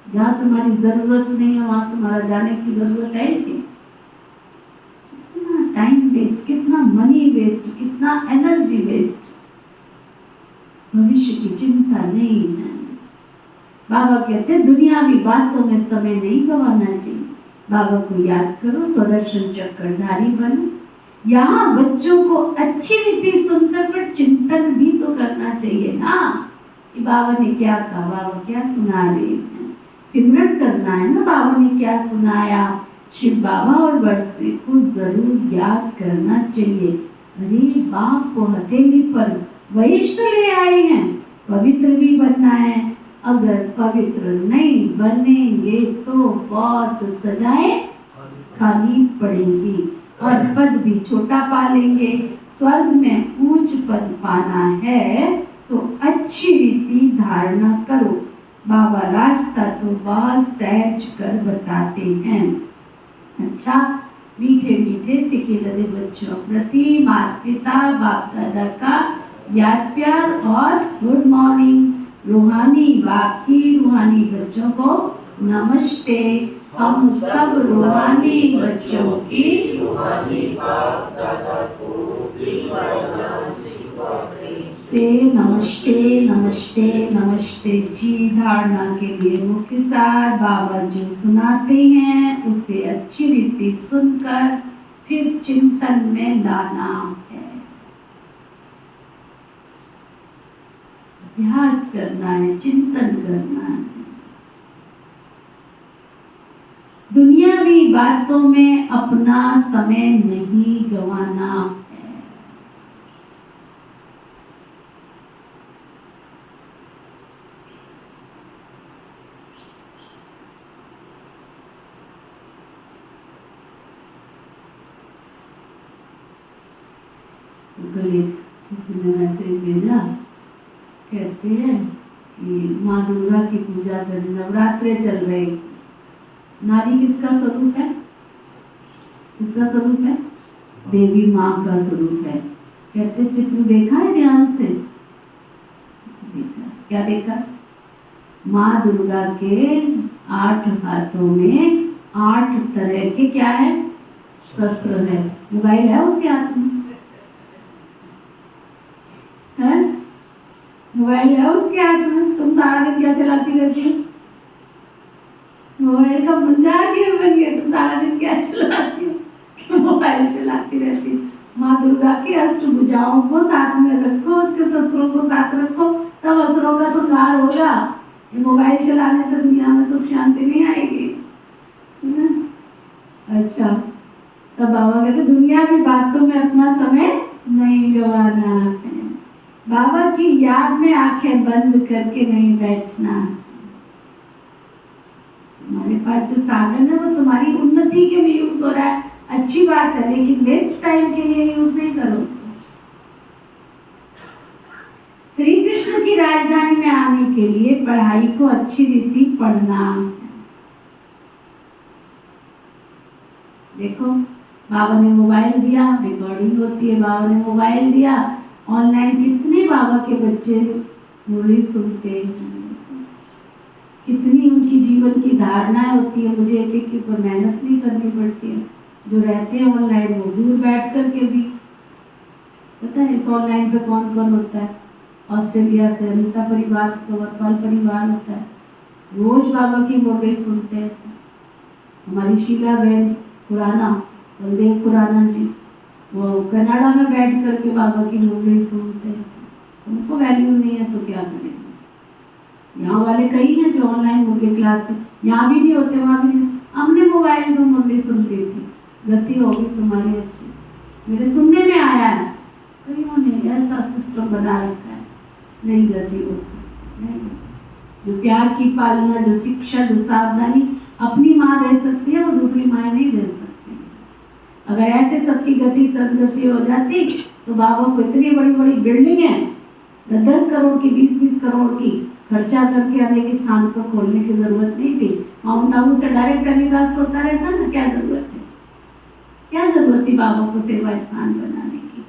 जहाँ तुम्हारी जरूरत नहीं है वहां तुम्हारा जाने की जरूरत है कि? कितना टाइम वेस्ट, कितना मनी वेस्ट, कितना एनर्जी वेस्ट। भविष्य की चिंता नहीं है। बाबा कहते हैं दुनियावी बातों में समय नहीं गवाना चाहिए। बाबा को याद करो, स्वदर्शन चक्रधारी बनो। यहाँ बच्चों को अच्छी रीति सुनकर पर चिंतन भी तो करना चाहिए ना, कि बाबा ने क्या कहा, बाबा क्या सुना रहे हैं। सिमरन करना है ना, बाबा ने क्या सुनाया। शिव बाबा और वर्षे को जरूर याद करना चाहिए। अरे बाप को हथेली पर वैष्णव ले आए हैं, पवित्र भी बनना है। अगर पवित्र नहीं बनेंगे तो बहुत सजाएं खानी पड़ेंगी और पद भी छोटा पा लेंगे। स्वर्ग में ऊंच पद पाना है तो अच्छी रीति धारणा करो। बाबा रास्ता तो बहुत सहज कर बताते हैं। अच्छा, मीठे मीठे सिखे लदे बच्चों प्रति माता पिता बाप दादा का याद प्यार और गुड मॉर्निंग। रूहानी बाप की रूहानी बच्चों को नमस्ते। हम सब रूहानी बच्चों की रूहानी बाप दादा को से नमस्ते नमस्ते नमस्ते जी। धारणा के लिए मुख्य सार बाबा जो सुनाते हैं उसे अच्छी रीति सुनकर फिर चिंतन में लाना है, अभ्यास करना है, चिंतन करना है। दुनियावी बातों में अपना समय नहीं गंवाना है। कल एक किसी ने मैसेज भेजा, कहते हैं कि माँ दुर्गा की पूजा करें, नवरात्रे चल रहे। नारी किसका स्वरूप है? किसका स्वरूप है? देवी माँ का स्वरूप है। कहते चित्र देखा है ध्यान से? देखा। क्या देखा? माँ दुर्गा के 8 हाथों में 8 तरह के क्या है? शस्त्र है। मोबाइल है उसके हाथ में? है? मोबाइल है उसके हाथ में? तुम सारा दिन क्या चलाती रहती हो? मोबाइल का मजाक ये बन गया, तुम सारा दिन क्या चलाती हो? क्यों मोबाइल चलाती रहती हो? माँ दुर्गा की अष्टभुजाओं को साथ में रखो, उसके शस्त्रों को साथ रखो, तब असुरों का संहार होगा। ये मोबाइल चलाने से दुनिया में सुख शांति नहीं आएगी। अच्छा, तब बाबा कहते दुनिया की बातों में अपना समय नहीं गंवाना है, बाबा की याद में आंखें बंद करके नहीं बैठना। तुम्हारे पास जो साधन है वो तुम्हारी उन्नति के लिए यूज हो रहा है, अच्छी बात है, लेकिन वेस्ट टाइम के लिए यूज नहीं करो उसको। श्री कृष्ण की राजधानी में आने के लिए पढ़ाई को अच्छी रीति पढ़ना। देखो, बाबा ने मोबाइल दिया, रिकॉर्डिंग होती है, बाबा ने मोबाइल दिया, ऑनलाइन कितने बाबा के बच्चे मुरली सुनते हैं, कितनी उनकी जीवन की धारणाएं होती है। मुझे एक एक के ऊपर मेहनत नहीं करनी पड़ती है। जो रहते हैं ऑनलाइन वो दूर बैठ कर के भी, पता है इस ऑनलाइन पे कौन कौन होता है? ऑस्ट्रेलिया से अमिता परिवार, कंवरपाल परिवार होता है, रोज बाबा की मुरली सुनते हैं। हमारी शीला बहन खुराना, बलदेव खुराना जी, वो कनाडा में बैठ करके बाबा की मुरली सुनते हैं। उनको वैल्यू नहीं है तो क्या करेंगे? यहाँ वाले कई हैं जो ऑनलाइन मुरली क्लास पे, यहाँ भी नहीं होते, वहाँ भी नहीं। हमने मोबाइल में मुरली सुन ली थी, गति होगी तुम्हारी अच्छी, मेरे सुनने में आया है। कईयों ने ऐसा सिस्टम बना रखा है, नहीं गति हो सकती, नहीं। जो प्यार की पालना, जो शिक्षा, जो सावधानी अपनी माँ दे सकती है वो दूसरी माँ नहीं दे सकती। अगर ऐसे सबकी गति सदगति हो जाती तो बाबा को इतनी बड़ी बड़ी बिल्डिंग है, 10 करोड़ की, 20-20 करोड़ की खर्चा करके अनेक स्थान पर खोलने की जरूरत नहीं थी। माउंट आबू से डायरेक्ट टेलीकास्ट होता रहता ना, क्या जरूरत है? क्या जरूरत थी बाबा को सेवा स्थान बनाने की?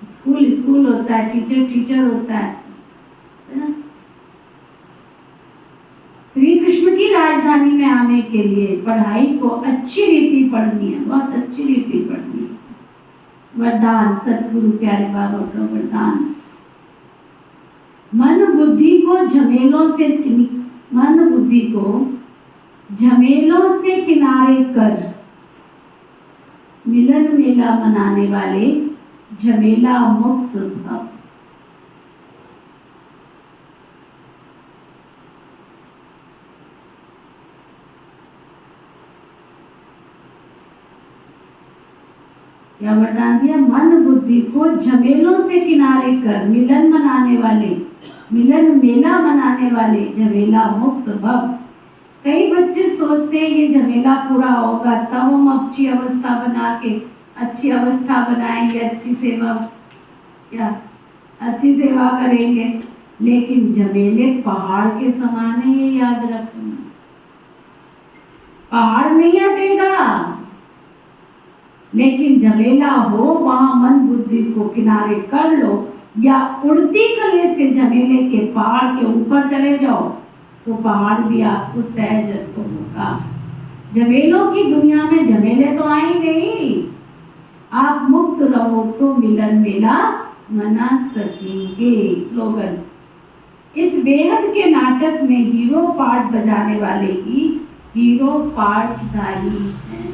स्कूल स्कूल होता है, टीचर टीचर होता है ना? श्री कृष्ण की राजधानी में आने के लिए पढ़ाई को अच्छी रीति पढ़नी है, बहुत अच्छी रीति पढ़नी है। वरदान, सतगुरु प्यारे बाबा का वरदान, मन बुद्धि को झमेलों से किनारे कर, मिलन मेला मनाने वाले झमेला मुक्त भव। क्या वरदान दिया? मन बुद्धि को झमेलों से किनारे कर, मिलन मेला मनाने वाले झमेला मुक्त भव। कई बच्चे सोचते हैं ये झमेला पूरा होगा तब हम अच्छी अवस्था बना के अच्छी अवस्था बनाएंगे, अच्छी सेवा, क्या अच्छी सेवा करेंगे, लेकिन झमेले पहाड़ के समान है, ये याद रखना। पहाड़ नहीं हटेगा, लेकिन झमेला हो वहां मन बुद्धि को किनारे कर लो, या उड़ती कले से झमेले के पहाड़ के ऊपर चले जाओ तो पहाड़ भी आपको सहज होगा। झमेलों की दुनिया में झमेले तो आएंगे ही, आप मुक्त रहो तो मिलन मेला मना सकेंगे। स्लोगन, इस बेहद के नाटक में हीरो पार्ट बजाने वाले ही हीरो पार्टधारी हैं।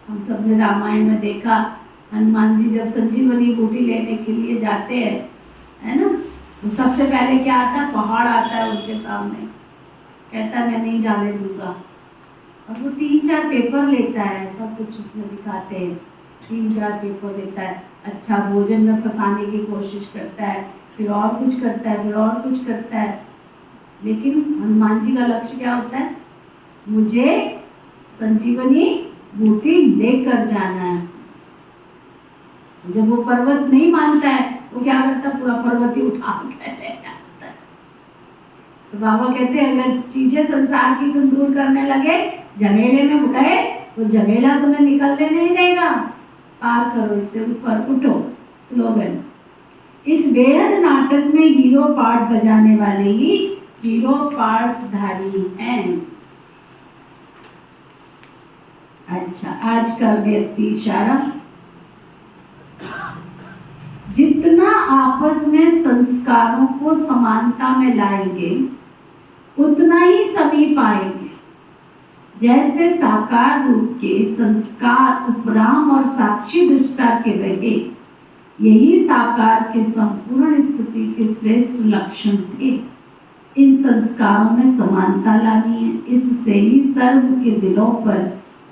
हम सबने रामायण में देखा, हनुमान जी जब संजीवनी बूटी लेने के लिए जाते हैं, है ना, तो सबसे पहले क्या आता है? पहाड़ आता है उनके सामने, कहता है मैं नहीं जाने दूंगा। और वो 3-4 पेपर लेता है, सब कुछ उसमें दिखाते हैं, 3-4 पेपर लेता है, अच्छा भोजन में फंसाने की कोशिश करता है, फिर और कुछ करता है, फिर और कुछ करता है, लेकिन हनुमान जी का लक्ष्य क्या होता है? मुझे संजीवनी बूटी लेकर जाना है। जब वो पर्वत नहीं मानता है, वो क्या करता है, पूरा पर्वत ही उठा के ले आता है। तो बाबा कहते हैं अगर चीजें संसार की तुम दूर करने लगे, झमेले में गए, तो झमेला तुम्हें निकलने नहीं देगा। पार करो, इससे ऊपर उठो। स्लोगन। इस बेहद नाटक में हीरो पार्ट बजाने वाले ही हीरो पार्टधारी हैं। अच्छा, आज का व्यक्ति इशारा। जितना आपस में संस्कारों को समानता में लाएंगे, उतना ही समीप आएंगे। जैसे साकार रूप के संस्कार उपराम और साक्षी दृष्टा के रहे, यही साकार के संपूर्ण स्थिति के श्रेष्ठ लक्षण थे। इन संस्कारों में समानता लानी है, इससे ही सर्व के दिलों पर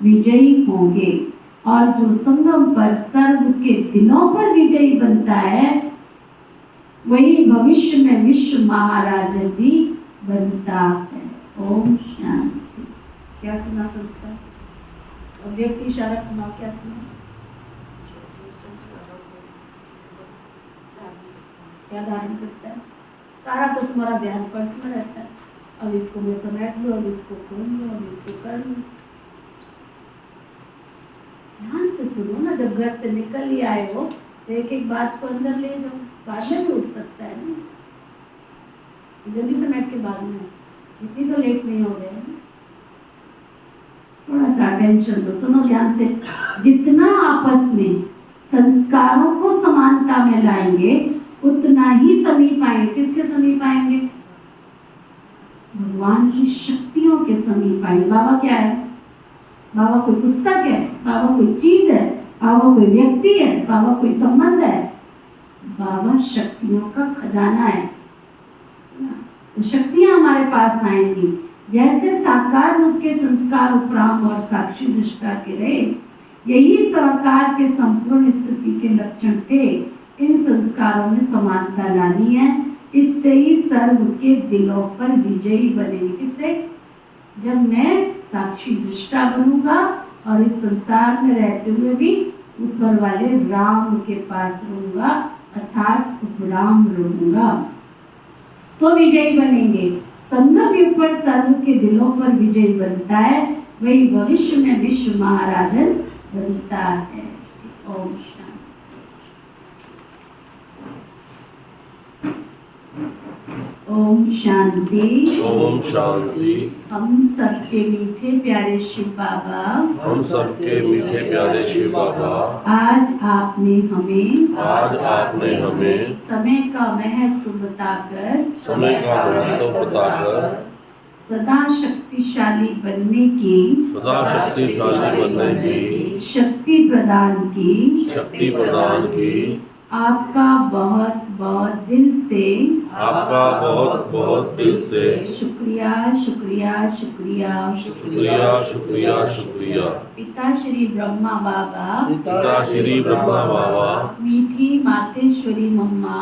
विजयी होंगे। और जो संगम पर सर्व के दिलों पर विजयी बनता है, वही भविष्य में विश्व महाराज भी बनता है। ओम शांति। क्या सुना संस्कार? और व्यक्ति इशारा सुना, क्या सुना? क्या धारण करता है? सारा तो तुम्हारा ध्यान पर्स में रहता है। अब इसको मैं समेट लूँ, अब इसको खोल लूँ, अब इसको कर लूँ। ध्यान से सुनो ना। जब घर से निकल ही आए हो तो एक एक बात को अंदर ले लो। बाद में भी उठ सकता है ना, जल्दी समेट के बाद में। इतनी तो लेट नहीं हो गए। थोड़ा सा अटेंशन दो, सुनो ध्यान से। जितना आपस में संस्कारों को समानता में लाएंगे, उतना ही समीप आएंगे। किसके समीप आएंगे? भगवान की शक्तियों के समीप आएंगे। बाबा क्या है? बाबा कोई पुस्तक है, बाबा कोई चीज है, बाबा कोई व्यक्ति है, बाबा कोई संबंध है। बाबा शक्तियों का खजाना है। तो शक्तियां हमारे पास आएंगी। जैसे साकार रूप के संस्कार उपराम और साक्षी दृष्टा के रहे, यही साकार के संपूर्ण स्थिति के लक्षण थे। इन संस्कारों में समानता लानी है, इससे ही सर्व के दिलों पर विजयी बनेंगे। किससे? जब मैं साक्षी दृष्टा बनूंगा और इस संसार में रहते हुए भी ऊपर वाले राम के पास रहूंगा, अर्थात उपराम रहूंगा, तो विजयी बनेंगे। संगम युग पर सर्व के दिलों पर विजयी बनता है, वही भविष्य में विश्व महाराजन बनता है। ओम ओम शांति। ओम शांति। हम सबके मीठे प्यारे शिव बाबा, हम सबके मीठे प्यारे शिव बाबा, आज आपने हमें समय का महत्व बताकर सदा शक्तिशाली बनने की शक्ति प्रदान की आपका बहुत बहुत दिल से शुक्रिया शुक्रिया शुक्रिया शुक्रिया। पिता श्री ब्रह्मा बाबा, मीठी मातेश्वरी मम्मा,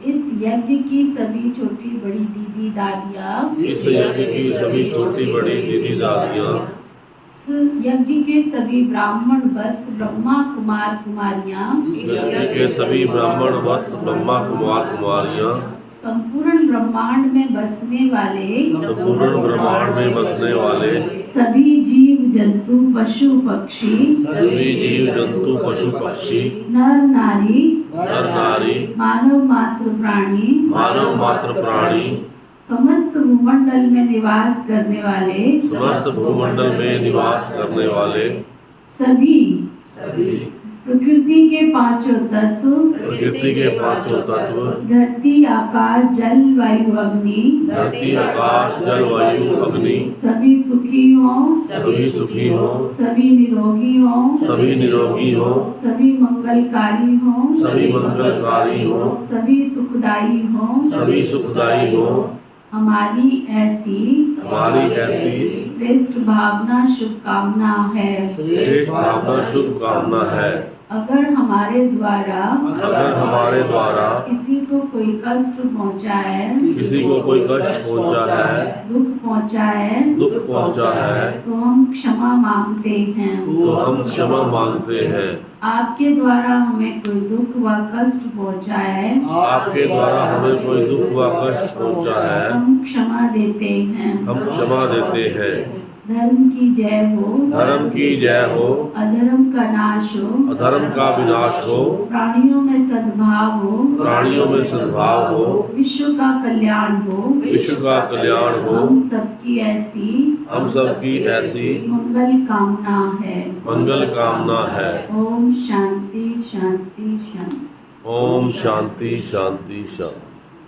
इस यज्ञ की सभी छोटी बड़ी दीदी दादियाँ, यज्ञ के सभी ब्राह्मण वत्स ब्रह्मा कुमार कुमारियाँ, संपूर्ण ब्रह्मांड में बसने वाले सभी जीव जंतु पशु पक्षी, नर नारी, मानव मात्र प्राणी, समस्त भूमंडल में निवास करने वाले सभी प्रकृति के पांचों तत्व, धरती आकाश जल वायु अग्नि, सभी सुखी हों, सभी निरोगी हों, सभी मंगलकारी हों, सभी सुखदायी हों। हमारी ऐसी श्रेष्ठ भावना शुभकामना है। अगर हमारे द्वारा किसी को कोई कष्ट पहुंचा है, किसी को कोई कष्ट पहुंचा है, दुख पहुंचा है, तो हम क्षमा मांगते हैं। तो हम क्षमा मांगते हैं। आपके द्वारा हमें कोई दुख व कष्ट पहुंचा है, आपके द्वारा हमें कोई दुख व कष्ट पहुंचा है, हम क्षमा देते हैं। हम क्षमा देते हैं। धर्म की जय हो, धर्म की जय हो, अधर्म का नाश हो, अधर्म का विनाश हो, प्राणियों में सद्भाव हो, प्राणियों में सद्भाव हो, विश्व का कल्याण हो, विश्व का कल्याण हो। हम सबकी ऐसी मंगल कामना है। मंगल कामना है। ओम शांति शांति शांति। ओम शांति शांति शांति।